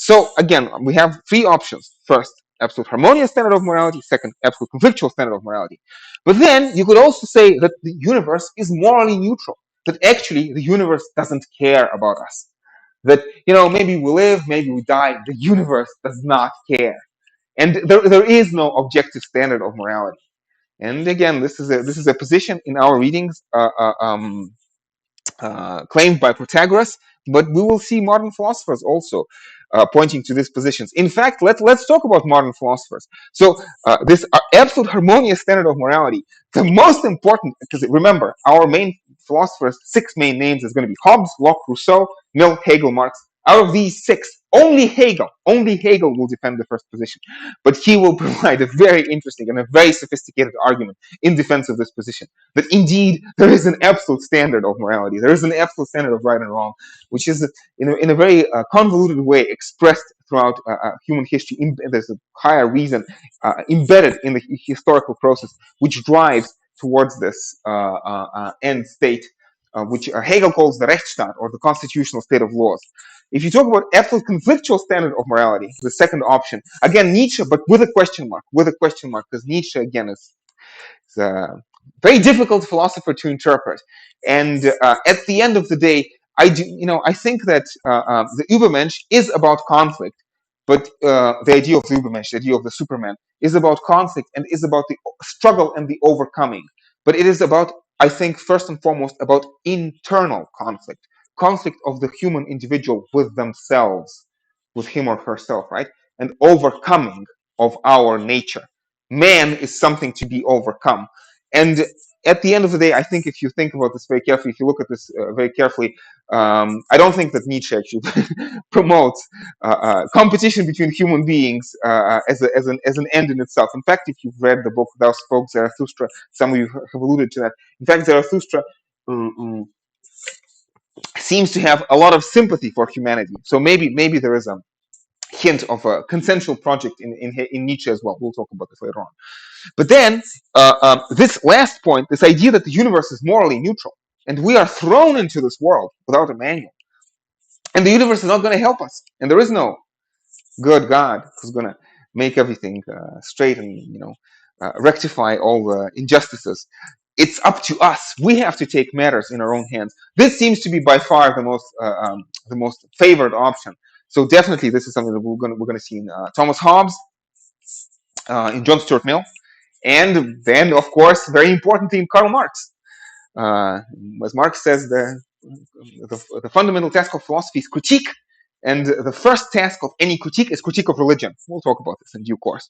So again, we have three options. First, absolute harmonious standard of morality. Second, absolute conflictual standard of morality. But then you could also say that the universe is morally neutral, that actually the universe doesn't care about us. That, maybe we live, maybe we die, the universe does not care. And there is no objective standard of morality. And again, this is a position in our readings claimed by Protagoras, but we will see modern philosophers also pointing to these positions. In fact, let's talk about modern philosophers. So this absolute harmonious standard of morality, the most important, because remember, our main philosophers, 6 main names is going to be Hobbes, Locke, Rousseau, Mill, Hegel, Marx. Out of these 6, only Hegel will defend the first position. But he will provide a very interesting and a very sophisticated argument in defense of this position. That indeed there is an absolute standard of morality. There is an absolute standard of right and wrong, which is in a very convoluted way expressed throughout human history. There's a higher reason embedded in the historical process, which drives towards this end state, which Hegel calls the Rechtsstaat, or the constitutional state of laws. If you talk about absolute conflictual standard of morality, the second option, again, Nietzsche, but with a question mark, because Nietzsche, again, is a very difficult philosopher to interpret. And at the end of the day, I think that the Übermensch is about conflict, but the idea of the Übermensch, the idea of the Superman, is about conflict and is about the struggle and the overcoming. But it is about, I think, first and foremost, about internal conflict of the human individual with themselves, with him or herself, right? And overcoming of our nature. Man is something to be overcome. And at the end of the day, I think if you think about this very carefully, if you look at this very carefully, I don't think that Nietzsche actually promotes competition between human beings as an end in itself. In fact, if you've read the book Thou Spoke Zarathustra, some of you have alluded to that. In fact, Zarathustra seems to have a lot of sympathy for humanity. So maybe there is a hint of a consensual project in Nietzsche as well. We'll talk about this later on. But then this last point, this idea that the universe is morally neutral, and we are thrown into this world without a manual, and the universe is not going to help us, and there is no good God who's going to make everything straight and rectify all the injustices. It's up to us. We have to take matters in our own hands. This seems to be by far the most favored option. So definitely, this is something that we're going to see in Thomas Hobbes, in John Stuart Mill, and then, of course, very importantly, in Karl Marx. As Marx says, the fundamental task of philosophy is critique, and the first task of any critique is critique of religion. We'll talk about this in due course.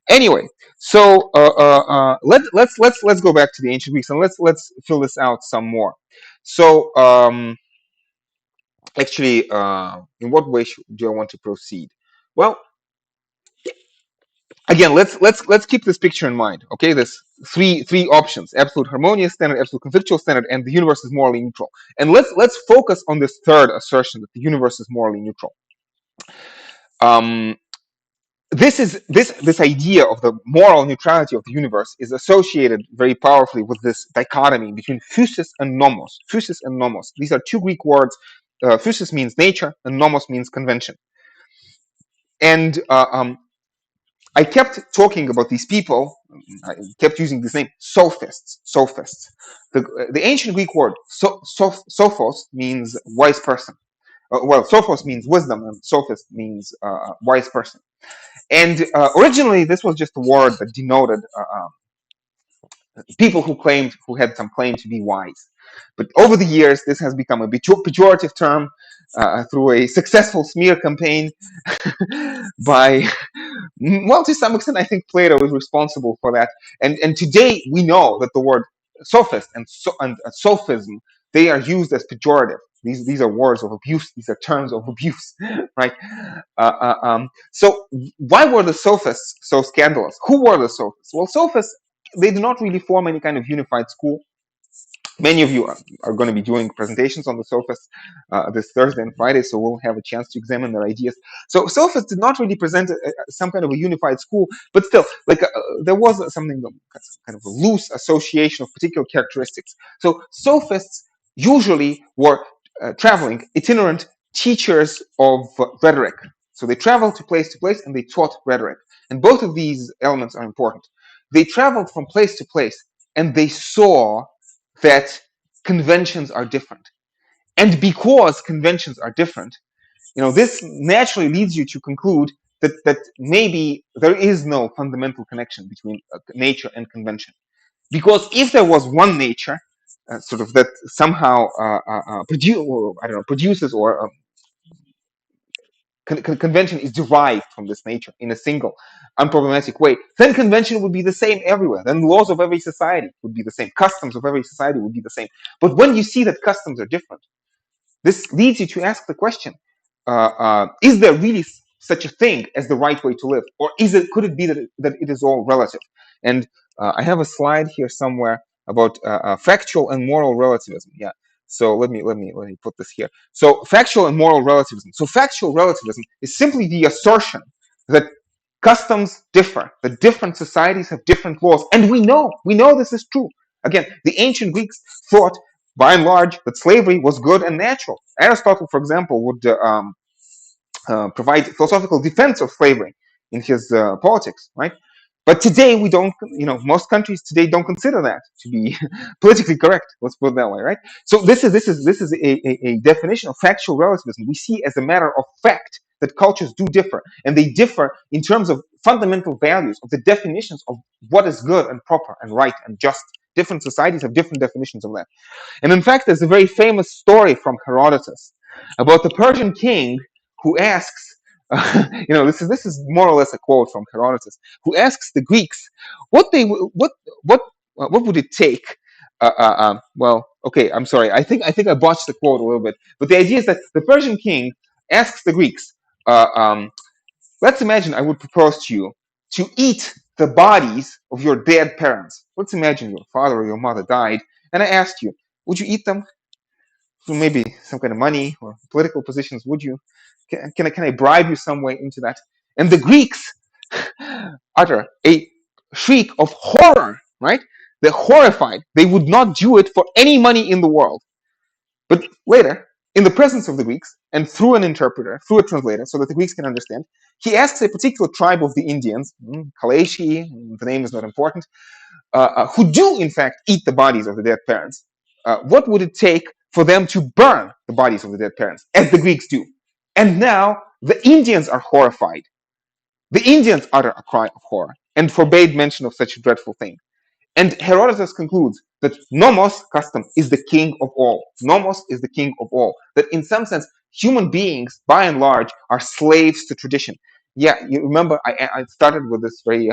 Anyway, so let's go back to the ancient Greeks and let's fill this out some more. So actually, in what way do I want to proceed? Well, again, let's keep this picture in mind. Okay, there's three options: absolute harmonious standard, absolute conflictual standard, and the universe is morally neutral. And let's focus on this third assertion that the universe is morally neutral. This idea of the moral neutrality of the universe is associated very powerfully with this dichotomy between physis and nomos. Physis and nomos. These are two Greek words. Physis means nature, and nomos means convention. And I kept talking about these people. I kept using this name, sophists. Sophists. The ancient Greek word sophos means wise person. Well, sophos means wisdom, and sophist means wise person. And originally, this was just a word that denoted people who had some claim to be wise. But over the years, this has become a pejorative term through a successful smear campaign by, well, to some extent, I think Plato is responsible for that. And today we know that the word sophist and sophism, they are used as pejorative. These are words of abuse. These are terms of abuse, right? So why were the sophists so scandalous? Who were the sophists? Well, sophists, they do not really form any kind of unified school. Many of you are going to be doing presentations on the sophists this Thursday and Friday, so we'll have a chance to examine their ideas. So sophists did not really present some kind of a unified school, but still, like there was something kind of a loose association of particular characteristics. So sophists usually were traveling, itinerant teachers of rhetoric. So they traveled to place and they taught rhetoric. And both of these elements are important. They traveled from place to place and they saw that conventions are different. And because conventions are different, this naturally leads you to conclude that maybe there is no fundamental connection between nature and convention. Because if there was one nature, sort of that somehow produces or convention is derived from this nature in a single unproblematic way, then convention would be the same everywhere. Then laws of every society would be the same. Customs of every society would be the same. But when you see that customs are different, this leads you to ask the question, is there really such a thing as the right way to live? Or could it be that it is all relative? And I have a slide here somewhere about factual and moral relativism. Yeah. So let me put this here. So factual and moral relativism. So factual relativism is simply the assertion that customs differ, that different societies have different laws, and we know this is true. Again, the ancient Greeks thought, by and large, that slavery was good and natural. Aristotle, for example, would provide philosophical defense of slavery in his Politics, right? But today we don't, most countries today don't consider that to be politically correct. Let's put it that way, right? So this is a definition of factual relativism. We see as a matter of fact that cultures do differ, and they differ in terms of fundamental values of the definitions of what is good and proper and right and just. Different societies have different definitions of that. And in fact, there's a very famous story from Herodotus about the Persian king who asks, this is more or less a quote from Herodotus, who asks the Greeks what would it take. Well, okay, I'm sorry. I think I botched the quote a little bit, but the idea is that the Persian king asks the Greeks, let's imagine I would propose to you to eat the bodies of your dead parents. Let's imagine your father or your mother died, and I asked you, would you eat them? through maybe some kind of money or political positions, would you? Can I bribe you some way into that? And the Greeks utter a shriek of horror, right? They're horrified. They would not do it for any money in the world. But later, in the presence of the Greeks, and through an interpreter, through a translator, so that the Greeks can understand, he asks a particular tribe of the Indians, Kalashi, the name is not important, who do in fact eat the bodies of the dead parents. What would it take for them to burn the bodies of the dead parents, as the Greeks do? And now the Indians are horrified. The Indians utter a cry of horror and forbade mention of such a dreadful thing. And Herodotus concludes that nomos, custom, is the king of all. Nomos is the king of all. That in some sense, human beings, by and large, are slaves to tradition. Yeah, you remember I started with this very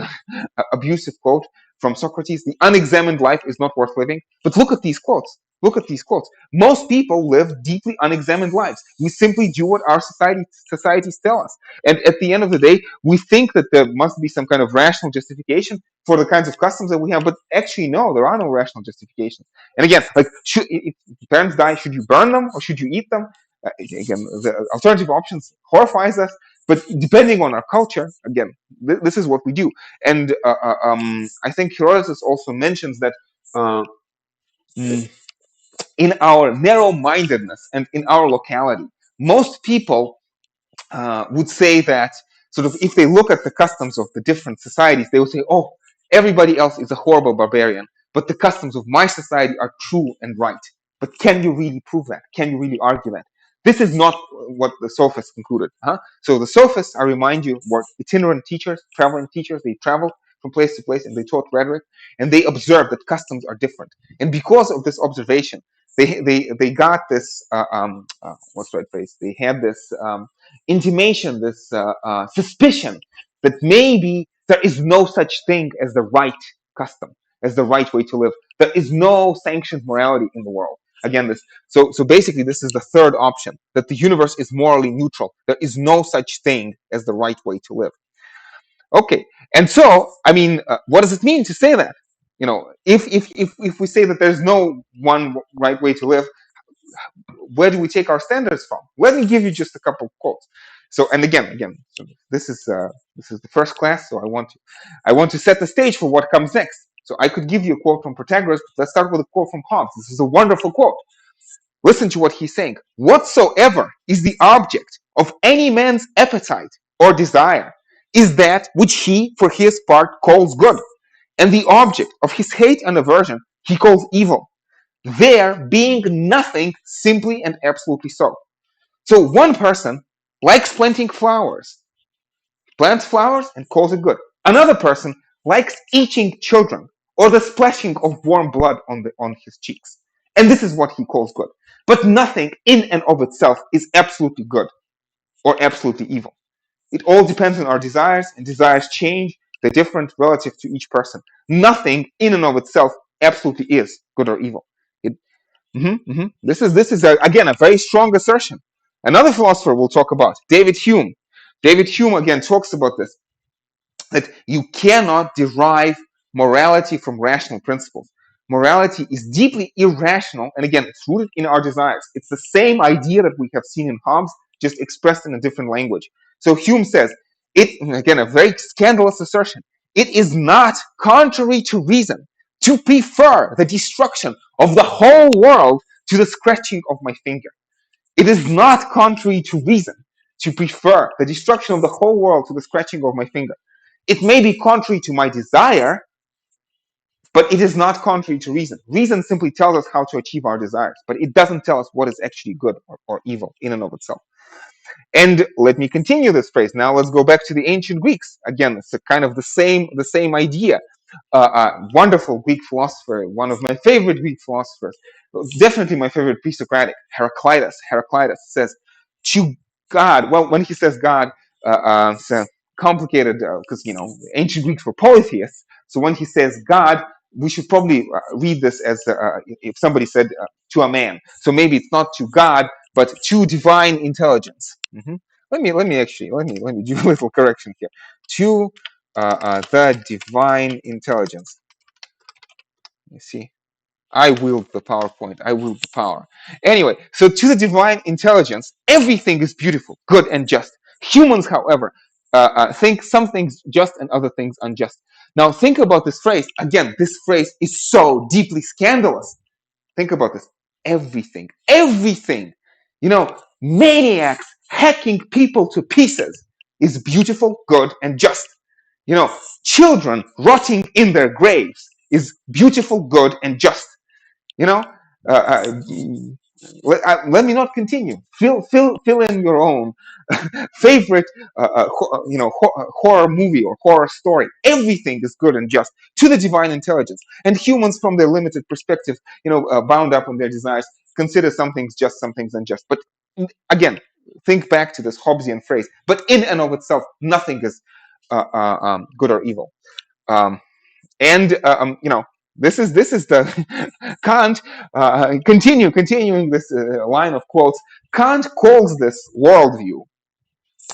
abusive quote from Socrates: the unexamined life is not worth living. But look at these quotes. Look at these quotes. Most people live deeply unexamined lives. We simply do what our societies tell us. And at the end of the day, we think that there must be some kind of rational justification for the kinds of customs that we have, but actually, no, there are no rational justifications. And again, like, if parents die, should you burn them or should you eat them? Again, the alternative options horrifies us, but depending on our culture, again, this is what we do. And I think Herodotus also mentions that in our narrow-mindedness and in our locality, most people would say that sort of if they look at the customs of the different societies, they would say, oh, everybody else is a horrible barbarian, but the customs of my society are true and right. But can you really prove that? Can you really argue that? This is not what the Sophists concluded. So the Sophists, I remind you, were itinerant teachers, traveling teachers. They traveled from place to place and they taught rhetoric, and they observed that customs are different. And because of this observation, they got this what's the right phrase? They had this intimation, this suspicion that maybe there is no such thing as the right custom, as the right way to live. There is no sanctioned morality in the world. Again, so basically, this is the third option, that the universe is morally neutral. There is no such thing as the right way to live. Okay, and so I mean, what does it mean to say that? You know, if we say that there's no one right way to live, where do we take our standards from? Let me give you just a couple of quotes. So, and again, so this is the first class, so I want to set the stage for what comes next. So I could give you a quote from Protagoras, but let's start with a quote from Hobbes. This is a wonderful quote. Listen to what he's saying. Whatsoever is the object of any man's appetite or desire is that which he, for his part, calls good, and the object of his hate and aversion he calls evil, there being nothing simply and absolutely so. So one person likes planting flowers, plants flowers and calls it good. Another person likes eating children or the splashing of warm blood on his cheeks. And this is what he calls good. But nothing in and of itself is absolutely good or absolutely evil. It all depends on our desires, and desires change. They're different relative to each person. Nothing in and of itself absolutely is good or evil. This is again a very strong assertion. Another philosopher we'll talk about, David Hume. David Hume again talks about this, that you cannot derive morality from rational principles. Morality is deeply irrational, and again, it's rooted in our desires. It's the same idea that we have seen in Hobbes, just expressed in a different language. So Hume says, it, again, a very scandalous assertion, it is not contrary to reason to prefer the destruction of the whole world to the scratching of my finger. It is not contrary to reason to prefer the destruction of the whole world to the scratching of my finger. It may be contrary to my desire, but it is not contrary to reason. Reason simply tells us how to achieve our desires, but it doesn't tell us what is actually good or evil in and of itself. And let me continue this phrase. Now let's go back to the ancient Greeks. Again, it's a kind of the same idea. Wonderful Greek philosopher, one of my favorite Greek philosophers, definitely my favorite pre-Socratic, Heraclitus. Heraclitus says, to God, well, when he says God, it's complicated because, ancient Greeks were polytheists. So when he says God, we should probably read this as if somebody said to a man. So maybe it's not to God, but to divine intelligence. Let me do a little correction here. To the divine intelligence. Let me see. I wield the PowerPoint. I wield the power. Anyway, so to the divine intelligence, everything is beautiful, good, and just. Humans, however, think some things just and other things unjust. Now, think about this phrase. Again, this phrase is so deeply scandalous. Think about this. Everything, everything, maniacs hacking people to pieces is beautiful, good, and just. Children rotting in their graves is beautiful, good, and just. You know, let me not continue. Fill in your own favorite, horror movie or horror story. Everything is good and just to the divine intelligence, and humans, from their limited perspective, bound up on their desires, consider some things just, some things unjust. But again, think back to this Hobbesian phrase. But in and of itself, nothing is good or evil. And this is the Kant, continuing this line of quotes. Kant calls this worldview,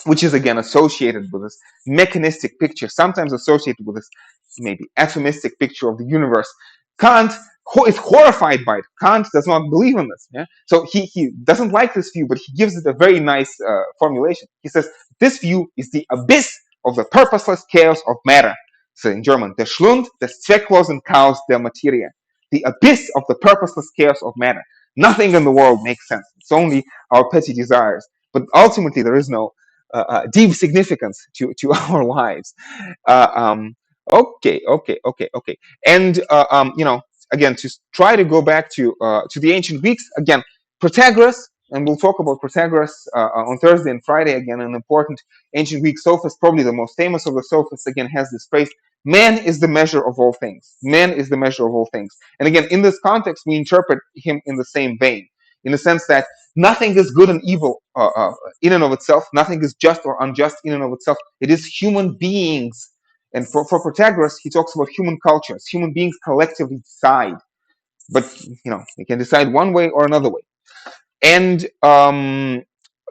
which is again associated with this mechanistic picture, sometimes associated with this maybe atomistic picture of the universe. Kant is horrified by it. Kant does not believe in this. Yeah? So he doesn't like this view, but he gives it a very nice formulation. He says, this view is the abyss of the purposeless chaos of matter. So in German, der Schlund des zwecklosen Chaos der Materie. The abyss of the purposeless chaos of matter. Nothing in the world makes sense. It's only our petty desires. But ultimately, there is no deep significance to our lives. Okay. And again, to try to go back to the ancient Greeks again, Protagoras, and we'll talk about Protagoras on Thursday and Friday. Again, an important ancient Greek sophist, probably the most famous of the sophists. Again, has this phrase: "Man is the measure of all things." Man is the measure of all things. And again, in this context, we interpret him in the same vein, in the sense that nothing is good and evil in and of itself. Nothing is just or unjust in and of itself. It is human beings. And for Protagoras, he talks about human cultures. Human beings collectively decide. But, they can decide one way or another way. And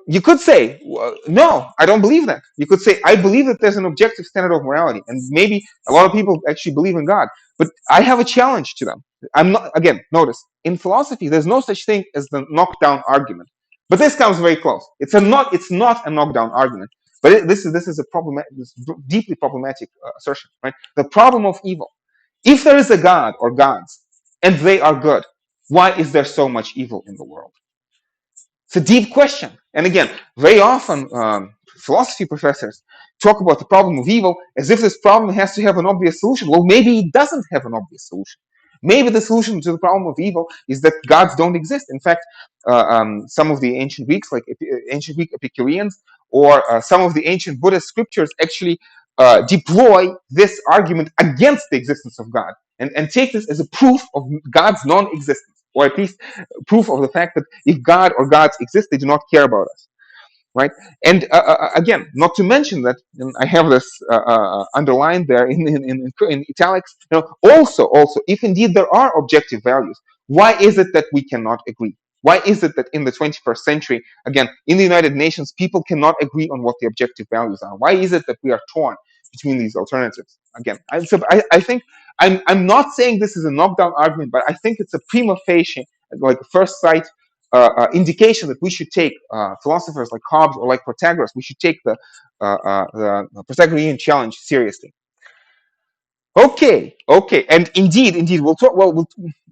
you could say, no, I don't believe that. You could say, I believe that there's an objective standard of morality. And maybe a lot of people actually believe in God. But I have a challenge to them. I'm not, again, notice, in philosophy, there's no such thing as the knockdown argument. But this comes very close. It's not a knockdown argument. But this is a deeply problematic assertion, right? The problem of evil. If there is a God or gods, and they are good, why is there so much evil in the world? It's a deep question. And again, very often philosophy professors talk about the problem of evil as if this problem has to have an obvious solution. Well, maybe it doesn't have an obvious solution. Maybe the solution to the problem of evil is that gods don't exist. In fact, some of the ancient Greeks, like ancient Greek Epicureans, or some of the ancient Buddhist scriptures actually deploy this argument against the existence of God and take this as a proof of God's non-existence, or at least proof of the fact that if God or gods exist, they do not care about us, right? And again, not to mention that, and I have this underlined there in italics. Also, if indeed there are objective values, why is it that we cannot agree? Why is it that in the 21st century, again, in the United Nations, people cannot agree on what the objective values are? Why is it that we are torn between these alternatives? Again, I think I'm not saying this is a knockdown argument, but I think it's a prima facie, like first sight indication that we should take philosophers like Hobbes or like Protagoras. We should take the Protagorean challenge seriously. Okay, and indeed, we'll talk. Well,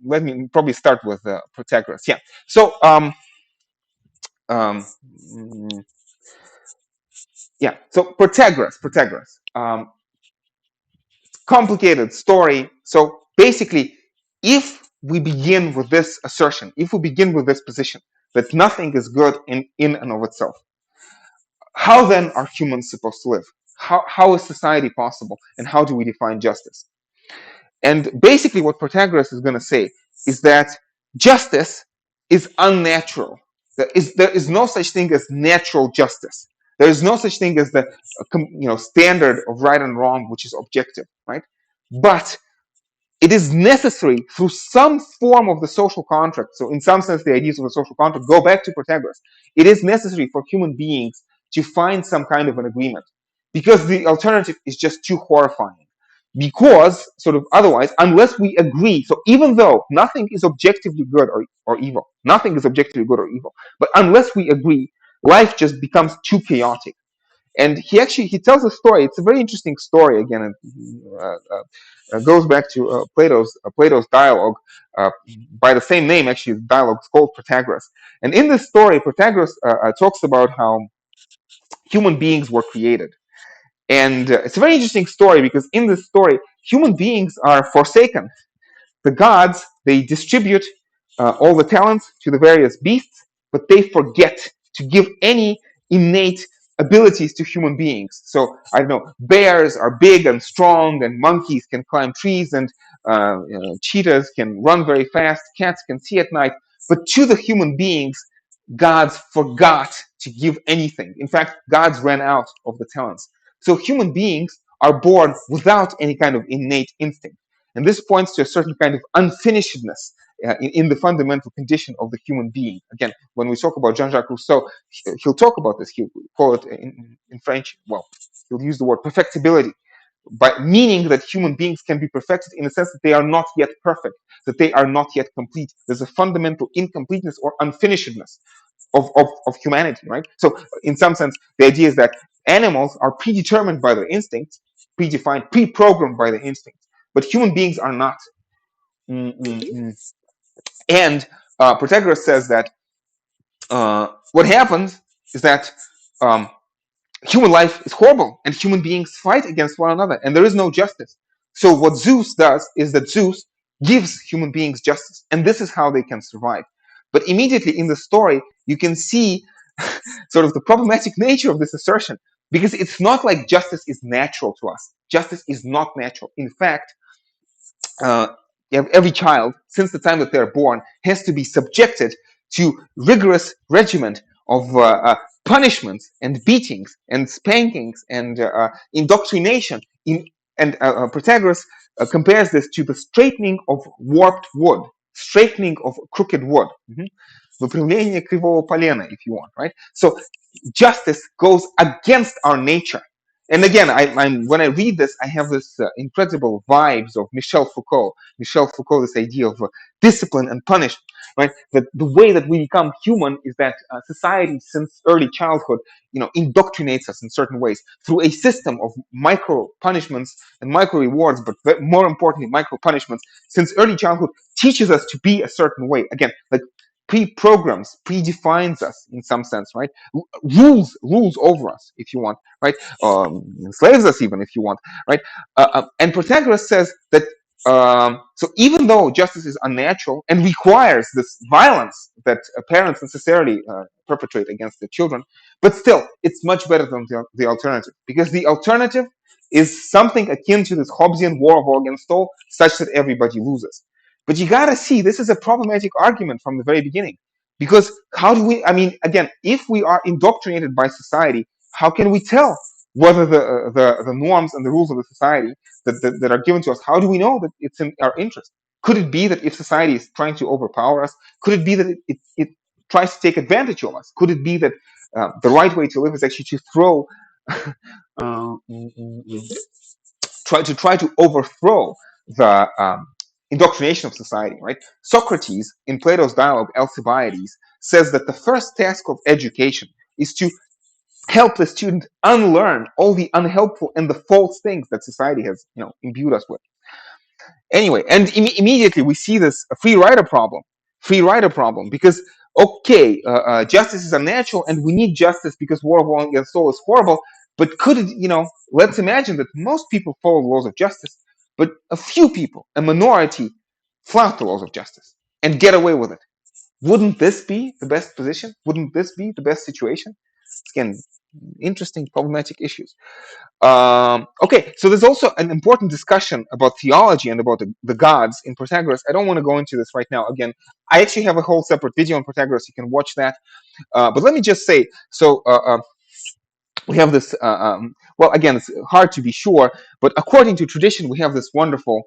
let me probably start with Protagoras. Yeah. So, yeah. So Protagoras. Complicated story. So basically, if we begin with this assertion, if we begin with this position that nothing is good in and of itself, how then are humans supposed to live? How is society possible? And how do we define justice? And basically what Protagoras is going to say is that justice is unnatural. There is no such thing as natural justice. There is no such thing as the standard of right and wrong, which is objective, right? But it is necessary through some form of the social contract. So in some sense, the ideas of the social contract go back to Protagoras. It is necessary for human beings to find some kind of an agreement, because the alternative is just too horrifying. because sort of otherwise, unless we agree, so even though nothing is objectively good or evil, nothing is objectively good or evil, but unless we agree, life just becomes too chaotic. And he tells a story. It's a very interesting story. Again, goes back to Plato's dialogue by the same name. Actually, the dialogue is called Protagoras. And in this story, Protagoras talks about how human beings were created. And it's a very interesting story because in this story, human beings are forsaken. The gods, they distribute all the talents to the various beasts, but they forget to give any innate abilities to human beings. So, I don't know, bears are big and strong, and monkeys can climb trees, and cheetahs can run very fast, cats can see at night. But to the human beings, gods forgot to give anything. In fact, gods ran out of the talents. So human beings are born without any kind of innate instinct. And this points to a certain kind of unfinishedness in the fundamental condition of the human being. Again, when we talk about Jean-Jacques Rousseau, he'll talk about this. He'll call it in French, well, he'll use the word perfectibility, by meaning that human beings can be perfected in the sense that they are not yet perfect, that they are not yet complete. There's a fundamental incompleteness or unfinishedness of humanity, right? So in some sense, the idea is that animals are predetermined by their instincts, predefined, pre-programmed by their instincts, but human beings are not. And Protagoras says that what happens is that human life is horrible and human beings fight against one another and there is no justice. So what Zeus does is that Zeus gives human beings justice, and this is how they can survive. But immediately in the story, you can see sort of the problematic nature of this assertion, because it's not like justice is natural to us. Justice is not natural. In fact, every child, since the time that they're born, has to be subjected to rigorous regimen of punishments and beatings and spankings and indoctrination. And Protagoras compares this to the straightening of warped wood, straightening of crooked wood. Выпрямление кривого полена, if you want, right? So justice goes against our nature. And again, when I read this, I have this incredible vibes of Michel Foucault. Michel Foucault, this idea of discipline and punishment, right? That the way that we become human is that society, since early childhood, indoctrinates us in certain ways through a system of micro punishments and micro rewards, but more importantly, micro punishments. Since early childhood, teaches us to be a certain way. Again, like pre-programs, predefines us in some sense, right? Rules over us, if you want, right? Enslaves us even, if you want, right? And Protagoras says that so even though justice is unnatural and requires this violence that parents necessarily perpetrate against their children, but still, it's much better than the alternative, because the alternative is something akin to this Hobbesian war of Orgenstall, such that everybody loses. But you gotta see, this is a problematic argument from the very beginning. Because how do we, again, if we are indoctrinated by society, how can we tell whether the norms and the rules of the society that are given to us, how do we know that it's in our interest? Could it be that if society is trying to overpower us, could it be that it tries to take advantage of us? Could it be that the right way to live is actually to throw, try to overthrow the indoctrination of society, right? Socrates, in Plato's dialogue Alcibiades, says that the first task of education is to help the student unlearn all the unhelpful and the false things that society has, imbued us with. Anyway, and immediately we see this free rider problem, because okay, justice is unnatural and we need justice because war of law against soul is horrible. But could it, let's imagine that most people follow the laws of justice, but a few people, a minority, flout the laws of justice and get away with it. Wouldn't this be the best position? Wouldn't this be the best situation? Again, interesting, problematic issues. Okay, so there's also an important discussion about theology and about the gods in Protagoras. I don't want to go into this right now. Again, I actually have a whole separate video on Protagoras. You can watch that. But let me just say, so we have this, well, again, it's hard to be sure, but according to tradition, we have this wonderful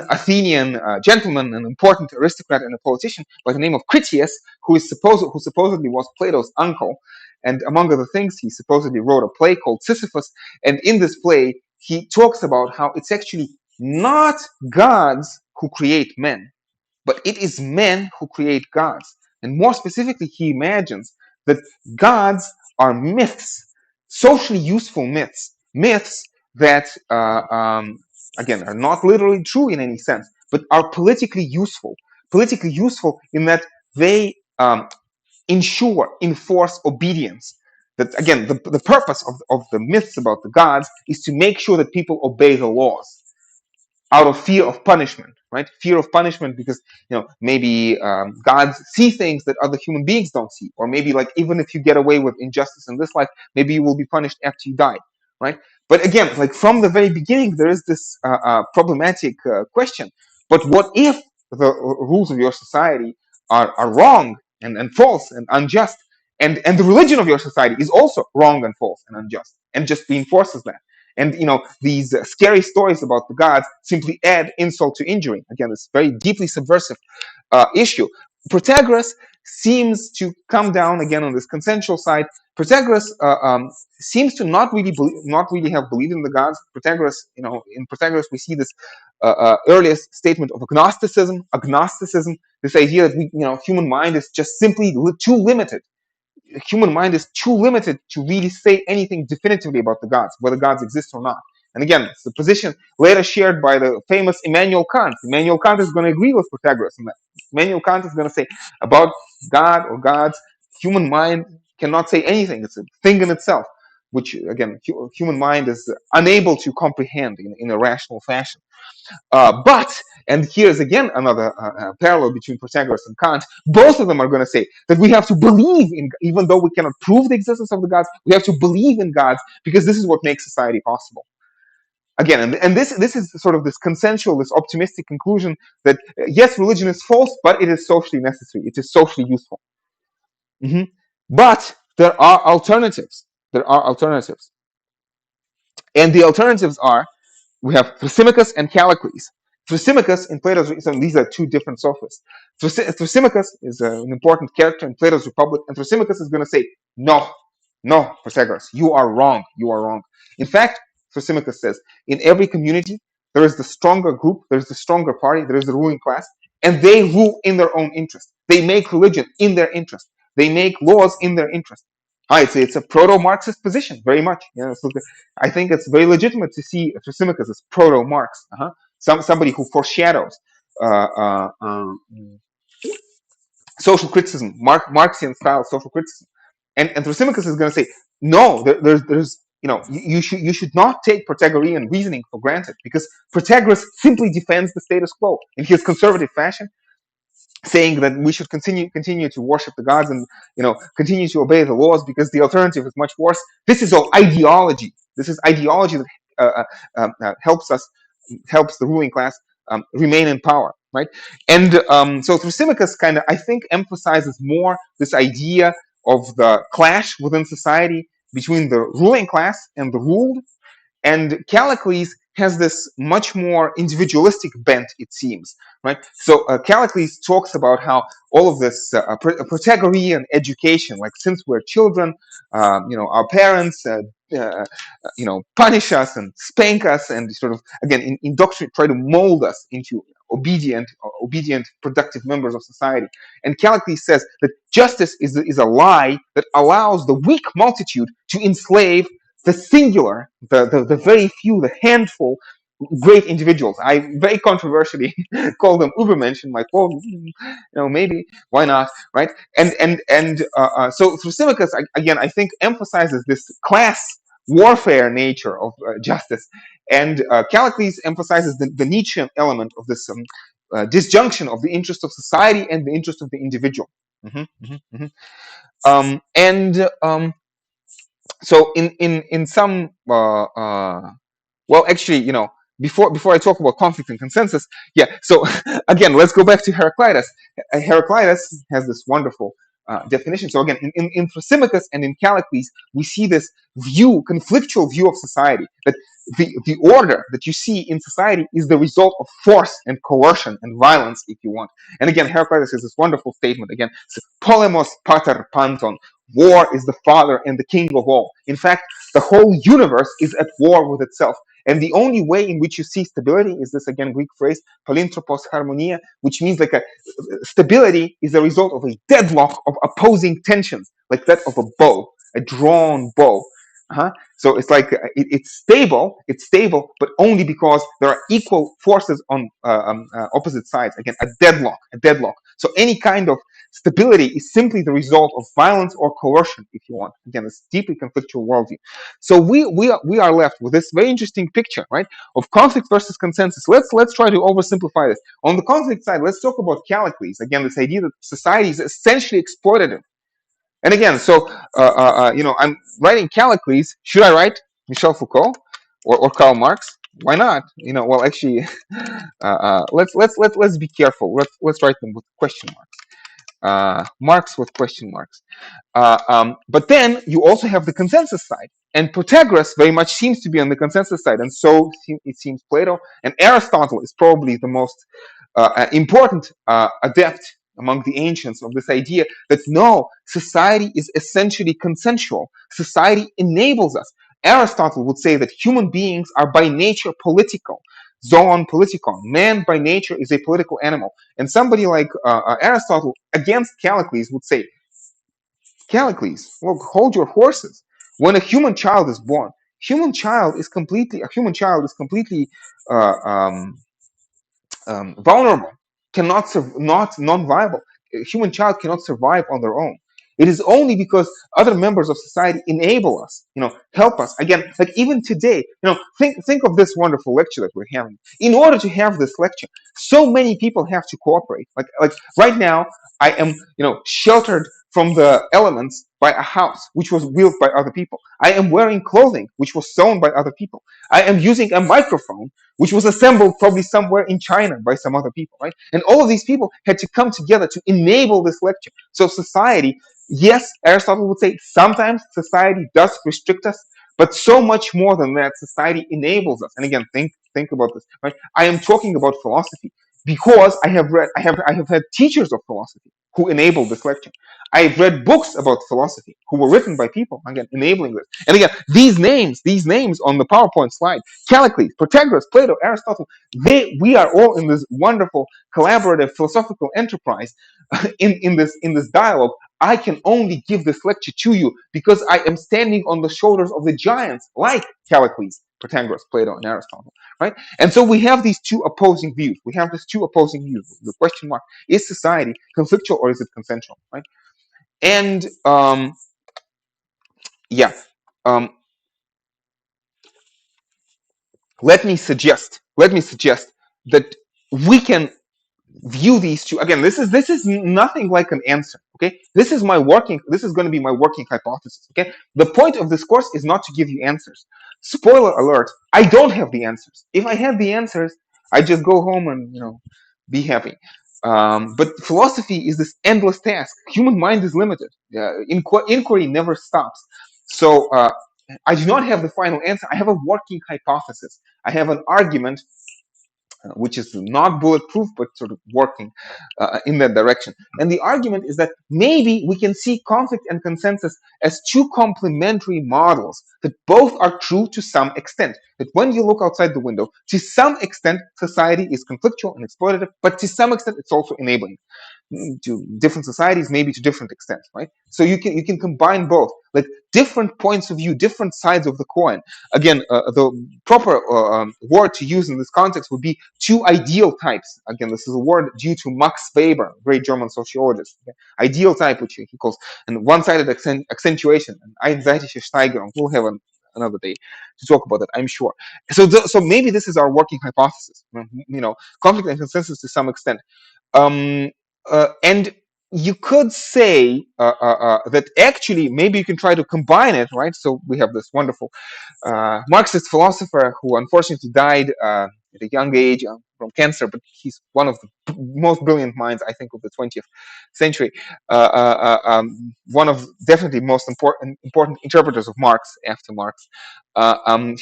Athenian gentleman, an important aristocrat and a politician by the name of Critias, who supposedly was Plato's uncle. And among other things, he supposedly wrote a play called Sisyphus. And in this play, he talks about how it's actually not gods who create men, but it is men who create gods. And more specifically, he imagines that gods are myths, socially useful myths, myths that, again, are not literally true in any sense, but are politically useful. Politically useful in that they enforce obedience. That, again, the purpose of the myths about the gods is to make sure that people obey the laws out of fear of punishment, right? Fear of punishment because, maybe gods see things that other human beings don't see, or maybe, like, even if you get away with injustice in this life, maybe you will be punished after you die, right? But again, like, from the very beginning, there is this problematic question. But what if the rules of your society are wrong and false and unjust, and the religion of your society is also wrong and false and unjust, and just reinforces that? And these scary stories about the gods simply add insult to injury. Again, it's very deeply subversive issue. Protagoras seems to come down again on this consensual side. Protagoras seems to not really have believed in the gods. Protagoras, in Protagoras we see this earliest statement of agnosticism. Agnosticism, this idea that human mind is just simply too limited. Human mind is too limited to really say anything definitively about the gods, whether gods exist or not. And again, it's the position later shared by the famous Immanuel Kant. Immanuel Kant is going to agree with Protagoras on that. Immanuel Kant is going to say about God or gods, human mind cannot say anything. It's a thing in itself, which, again, human mind is unable to comprehend in a rational fashion. And here's again another parallel between Protagoras and Kant. Both of them are going to say that we have to believe in, even though we cannot prove the existence of the gods, we have to believe in gods because this is what makes society possible. Again, and this is sort of this consensual, this optimistic conclusion that yes, religion is false, but it is socially necessary. It is socially useful. But there are alternatives. There are alternatives. And the alternatives are, we have Thrasymachus and Callicles. Thrasymachus in Plato's, so these are two different sophists. Thrasymachus is an important character in Plato's Republic, and Thrasymachus is going to say, no, Protagoras, you are wrong, you are wrong. In fact, Thrasymachus says, in every community, there is the stronger group, there is the stronger party, there is the ruling class, and they rule in their own interest. They make religion in their interest. They make laws in their interest. I'd say it's a proto-Marxist position, very much. So I think it's very legitimate to see Thrasymachus as proto-Marx, somebody who foreshadows social criticism, Marxian style social criticism. And Thrasymachus is going to say, no, there's you should not take Protagorean reasoning for granted, because Protagoras simply defends the status quo in his conservative fashion, saying that we should continue to worship the gods and continue to obey the laws because the alternative is much worse. This is all ideology. This is ideology that helps the ruling class remain in power, right? And so Thrasymachus kind of, I think, emphasizes more this idea of the clash within society between the ruling class and the ruled. And Callicles has this much more individualistic bent, it seems, right? So Callicles talks about how all of this Protagorean education, like since we're children, our parents, punish us and spank us and sort of, again, indoctrinate, try to mold us into obedient, productive members of society. And Callicles says that justice is a lie that allows the weak multitude to enslave the singular, the very few, the handful great individuals. I very controversially call them Ubermensch, like, well, maybe, why not, right? So Thrasymachus, again, I think emphasizes this class warfare nature of justice, and Callicles emphasizes the Nietzschean element of this disjunction of the interest of society and the interest of the individual. So in some well, actually, before I talk about conflict and consensus, so again, let's go back to Heraclitus. Heraclitus has this wonderful definition. So again, in Thrasymachus and in Callicles, we see this conflictual view of society, that the order that you see in society is the result of force and coercion and violence, if you want. And again, Heraclitus has this wonderful statement again, polemos pater panton, war is the father and the king of all. In fact, the whole universe is at war with itself. And the only way in which you see stability is this, again, Greek phrase, palinthropos harmonia, which means like a stability is a result of a deadlock of opposing tensions, like that of a bow, a drawn bow. So it's like it's stable, but only because there are equal forces on opposite sides. Again, a deadlock. So any kind of stability is simply the result of violence or coercion, if you want. Again, it's deeply conflictual worldview. So we are left with this very interesting picture, right, of conflict versus consensus. Let's try to oversimplify this. On the conflict side, let's talk about Callicles. Again, this idea that society is essentially exploitative. And again, so I'm writing Callicles. Should I write Michel Foucault or Karl Marx? Why not? Well, actually, let's be careful. Let's write them with question marks. Marx with question marks. But then you also have the consensus side, and Protagoras very much seems to be on the consensus side, and so it seems Plato and Aristotle is probably the most important adept among the ancients of this idea that no, society is essentially consensual. Society enables us. Aristotle would say that human beings are by nature political. Zoon politikon. Man by nature is a political animal. And somebody like Aristotle against Callicles would say, Callicles, well, hold your horses. When a human child is born, a human child is completely uh, um, vulnerable, not non-viable. A human child cannot survive on their own. It is only because other members of society enable us, help us. Again, like even today, think of this wonderful lecture that we're having. In order to have this lecture, so many people have to cooperate. Like right now, I am, sheltered from the elements by a house which was built by other people. I am wearing clothing which was sewn by other people. I am using a microphone which was assembled probably somewhere in China by some other people, right? And all of these people had to come together to enable this lecture. So society, yes, Aristotle would say sometimes society does restrict us, but so much more than that, society enables us. And again, think about this, right? I am talking about philosophy because I have had teachers of philosophy who enabled this lecture. I've read books about philosophy who were written by people, again, enabling this. And again, these names on the PowerPoint slide, Callicles, Protagoras, Plato, Aristotle, we are all in this wonderful collaborative philosophical enterprise in this dialogue. I can only give this lecture to you because I am standing on the shoulders of the giants like Callicles, Protagoras, Plato, and Aristotle, right? And so we have these two opposing views. The question mark, is society conflictual or is it consensual, right? And yeah, um, let me suggest that we can view these two again. This is nothing like an answer. Okay, this is going to be my working hypothesis. Okay, the point of this course is not to give you answers. Spoiler alert, I don't have the answers. If I had the answers, I just go home and be happy. But philosophy is this endless task. Human mind is limited. Inquiry never stops. So I do not have the final answer. I have a working hypothesis. I have an argument which is not bulletproof, but sort of working in that direction. And the argument is that maybe we can see conflict and consensus as two complementary models that both are true to some extent. That when you look outside the window, to some extent, society is conflictual and exploitative, but to some extent, it's also enabling. To different societies, maybe to different extents, right? So you can combine both, like different points of view, different sides of the coin. Again, the proper word to use in this context would be two ideal types. Again, this is a word due to Max Weber, great German sociologist. Okay? Ideal type, which he calls, and one-sided accentuation, and einseitige Steigerung. We'll have another day to talk about that, I'm sure. So maybe this is our working hypothesis. Conflict and consensus to some extent. And you could say that actually maybe you can try to combine it, right? So we have this wonderful Marxist philosopher who unfortunately died at a young age from cancer, but he's one of the most brilliant minds, I think, of the 20th century. One of definitely most important interpreters of Marx after Marx.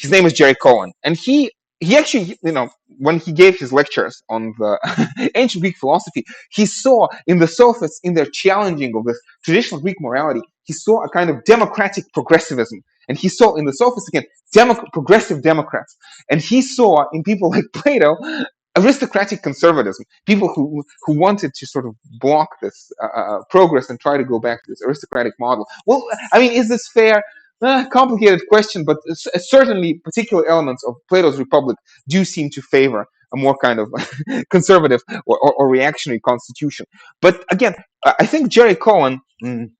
His name is Jerry Cohen, and he actually, when he gave his lectures on the ancient Greek philosophy, he saw in the Sophists, in their challenging of this traditional Greek morality, he saw a kind of democratic progressivism. And he saw in the sophists, again, progressive democrats. And he saw in people like Plato aristocratic conservatism, people who wanted to sort of block this progress and try to go back to this aristocratic model. Well, I mean, is this fair? Complicated question, but certainly particular elements of Plato's Republic do seem to favor a more kind of conservative or reactionary constitution. But again, I think Jerry Cohen, and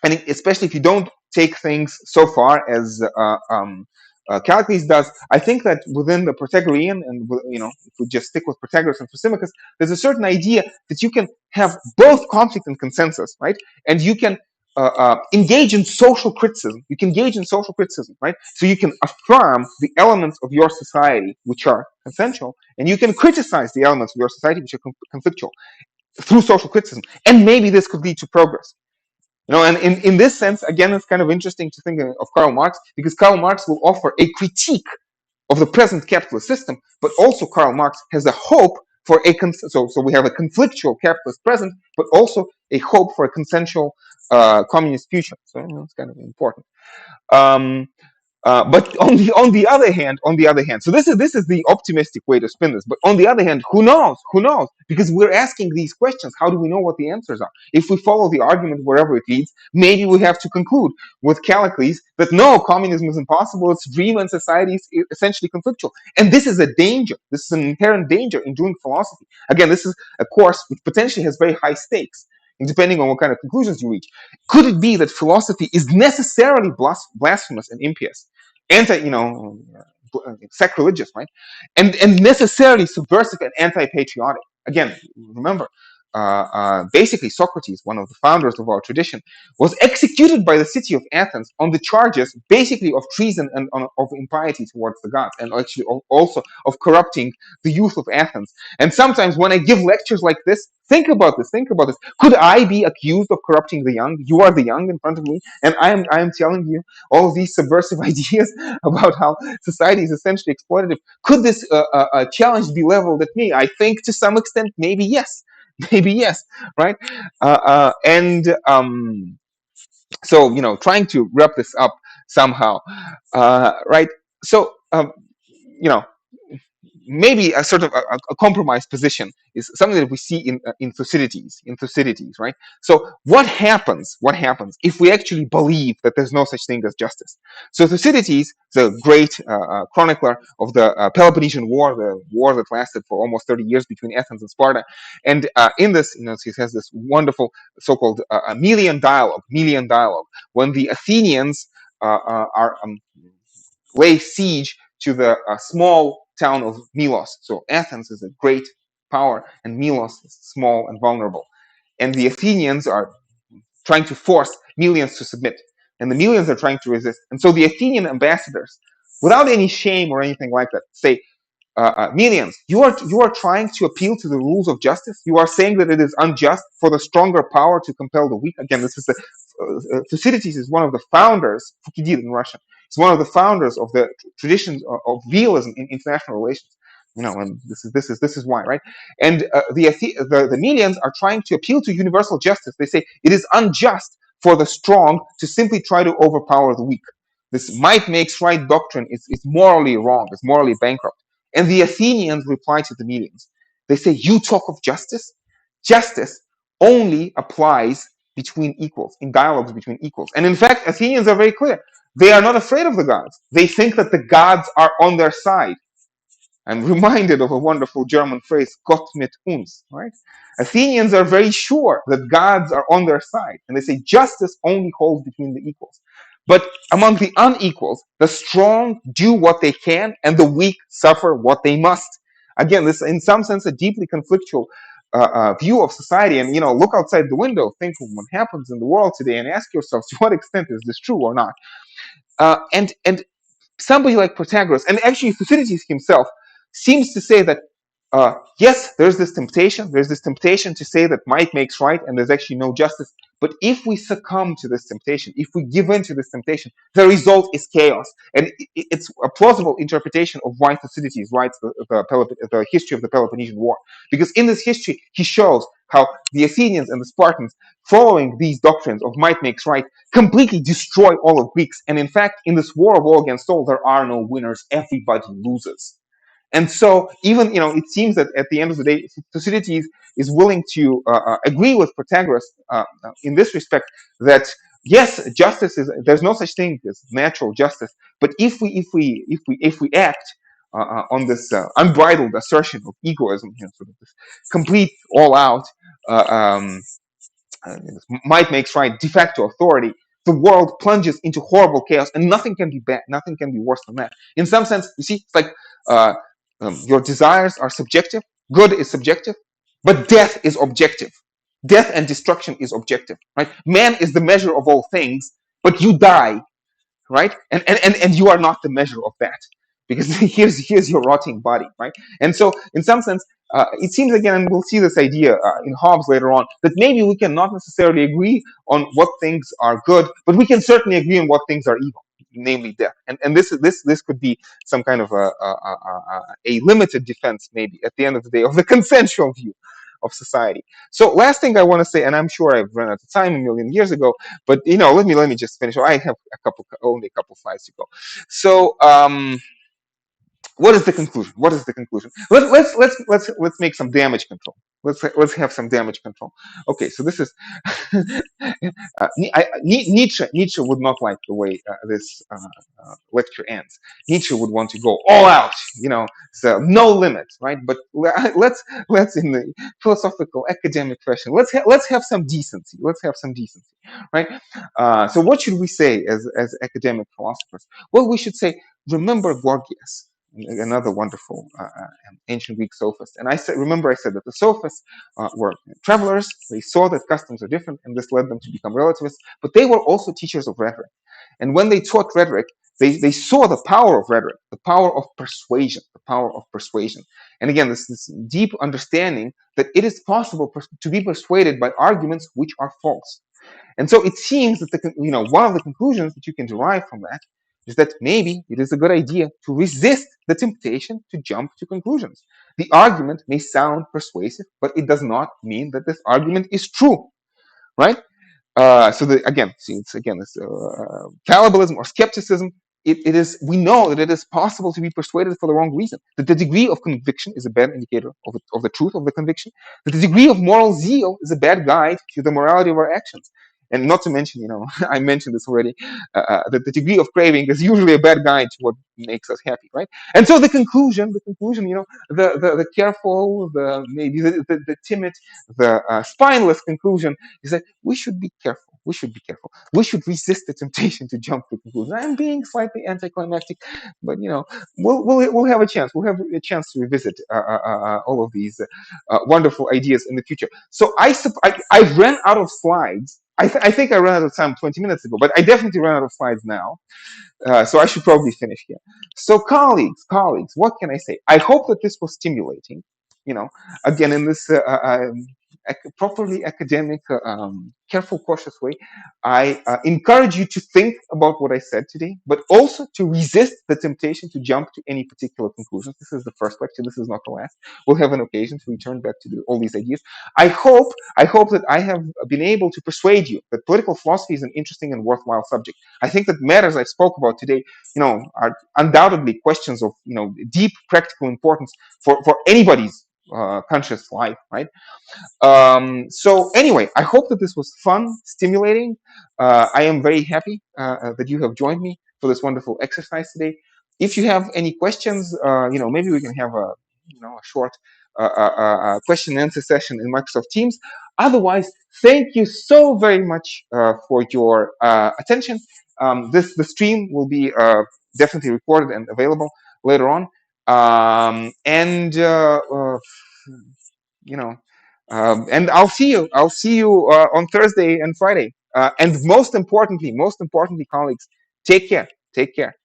especially if you don't take things so far as Callicles does, I think that within the Protagorean, and if we just stick with Protagoras and Thrasymachus, there's a certain idea that you can have both conflict and consensus, right? And you can engage in social criticism. You can engage in social criticism, right? So you can affirm the elements of your society which are consensual, and you can criticize the elements of your society which are conflictual through social criticism. And maybe this could lead to progress. And in this sense, again, it's kind of interesting to think of Karl Marx, because Karl Marx will offer a critique of the present capitalist system, but also Karl Marx has a hope for so we have a conflictual capitalist present, but also a hope for a consensual communist future. So it's kind of important. But on the other hand, so this is the optimistic way to spin this. But on the other hand, who knows? Who knows? Because we're asking these questions. How do we know what the answers are? If we follow the argument wherever it leads, maybe we have to conclude with Callicles that no, communism is impossible. It's a dream, and society is essentially conflictual. And this is a danger. This is an inherent danger in doing philosophy. Again, this is a course which potentially has very high stakes. And depending on what kind of conclusions you reach, could it be that philosophy is necessarily blasphemous and impious, sacrilegious, right? And necessarily subversive and anti-patriotic? Again, remember, basically Socrates, one of the founders of our tradition, was executed by the city of Athens on the charges basically of treason and of impiety towards the gods, and actually also of corrupting the youth of Athens. And sometimes when I give lectures like this, think about this. Could I be accused of corrupting the young? You are the young in front of me, and I am telling you all of these subversive ideas about how society is essentially exploitative. Could this challenge be leveled at me? I think to some extent, maybe yes. Maybe yes, right? So trying to wrap this up somehow, right? So maybe a sort of a compromise position is something that we see in Thucydides, right? So what happens if we actually believe that there's no such thing as justice? So Thucydides, the great chronicler of the Peloponnesian War, the war that lasted for almost 30 years between Athens and Sparta, and in this, he has this wonderful so-called Melian dialogue, when the Athenians lay siege to the small town of Melos. So Athens is a great power, and Melos is small and vulnerable. And the Athenians are trying to force Melians to submit, and the Melians are trying to resist. And so the Athenian ambassadors, without any shame or anything like that, say, Melians, you are trying to appeal to the rules of justice. You are saying that it is unjust for the stronger power to compel the weak. Again, this is Thucydides is one of the founders, Thucydides in Russian. He's one of the founders of the tradition of realism in international relations. And this is why, right? And the Melians are trying to appeal to universal justice. They say it is unjust for the strong to simply try to overpower the weak. This might makes right doctrine is morally wrong. It's morally bankrupt. And the Athenians reply to the Melians. They say, you talk of justice? Justice only applies between equals, in dialogues between equals. And in fact, Athenians are very clear. They are not afraid of the gods. They think that the gods are on their side. I'm reminded of a wonderful German phrase, Gott mit uns, right? Athenians are very sure that gods are on their side. And they say justice only holds between the equals. But among the unequals, the strong do what they can and the weak suffer what they must. Again, this is in some sense a deeply conflictual view of society. And, look outside the window, think of what happens in the world today and ask yourself, to what extent is this true or not? And somebody like Protagoras, and actually Thucydides himself, seems to say that Yes, there's this temptation. There's this temptation to say that might makes right, and there's actually no justice. But if we succumb to this temptation, if we give in to this temptation, the result is chaos. And it's a plausible interpretation of why Thucydides writes the history of the Peloponnesian War. Because in this history, he shows how the Athenians and the Spartans, following these doctrines of might makes right, completely destroy all of Greeks. And in fact, in this war of all against all, there are no winners. Everybody loses. And so, even it seems that at the end of the day, Thucydides is willing to agree with Protagoras in this respect that yes, justice is there's no such thing as natural justice, but if we act on this unbridled assertion of egoism, sort of this complete all-out uh, um, might makes right de facto authority, the world plunges into horrible chaos, and nothing can be bad, nothing can be worse than that. In some sense, you see, it's like uh, your desires are subjective, good is subjective, but death is objective. Death and destruction is objective, right? Man is the measure of all things, but you die, right? And you are not the measure of that, because here's your rotting body, right? And so in some sense, it seems again, and we'll see this idea in Hobbes later on, that maybe we can not necessarily agree on what things are good, but we can certainly agree on what things are evil, namely death. And this could be some kind of a limited defense, maybe at the end of the day, of the consensual view of society. So last thing I want to say, and I'm sure I've run out of time a million years ago, but let me just finish. I have only a couple slides to go. So what is the conclusion? What is the conclusion? Let's make some damage control. Let's have some damage control. Okay, so this is Nietzsche would not like the way this lecture ends. Nietzsche would want to go all out, so no limits, right? But let's in the philosophical academic fashion, let's have some decency. Let's have some decency, right? So what should we say as academic philosophers? Well, we should say, remember Gorgias, another wonderful ancient Greek sophist. And I said that the sophists were travelers. They saw that customs are different, and this led them to become relativists. But they were also teachers of rhetoric. And when they taught rhetoric, they saw the power of rhetoric, the power of persuasion, the power of persuasion. And again, this deep understanding that it is possible to be persuaded by arguments which are false. And so it seems that one of the conclusions that you can derive from that is that maybe it is a good idea to resist the temptation to jump to conclusions. The argument may sound persuasive, but it does not mean that this argument is true, right? It's fallibilism or skepticism. We know that it is possible to be persuaded for the wrong reason. That the degree of conviction is a bad indicator of the truth of the conviction. That the degree of moral zeal is a bad guide to the morality of our actions. And not to mention, I mentioned this already, that the degree of craving is usually a bad guide to what makes us happy, right? And so the conclusion, the careful, maybe the timid, the spineless conclusion is that we should be careful. We should be careful. We should resist the temptation to jump to conclusions. I'm being slightly anticlimactic, but we'll have a chance. We'll have a chance to revisit all of these wonderful ideas in the future. So I ran out of slides. I think I ran out of time 20 minutes ago, but I definitely ran out of slides now. So I should probably finish here. So colleagues, what can I say? I hope that this was stimulating. Again, in this properly academic, careful, cautious way, I encourage you to think about what I said today, but also to resist the temptation to jump to any particular conclusions. This is the first lecture. This is not the last. We'll have an occasion to return back to all these ideas. I hope that I have been able to persuade you that political philosophy is an interesting and worthwhile subject. I think that matters I spoke about today, are undoubtedly questions of, deep practical importance for anybody's conscious life, right? So anyway, I hope that this was fun, stimulating. I am very happy that you have joined me for this wonderful exercise today. If you have any questions, maybe we can have a short question and answer session in Microsoft Teams. Otherwise, thank you so very much for your attention. The stream will be definitely recorded and available later on. And I'll see you. On Thursday and Friday. And most importantly, colleagues, take care. Take care.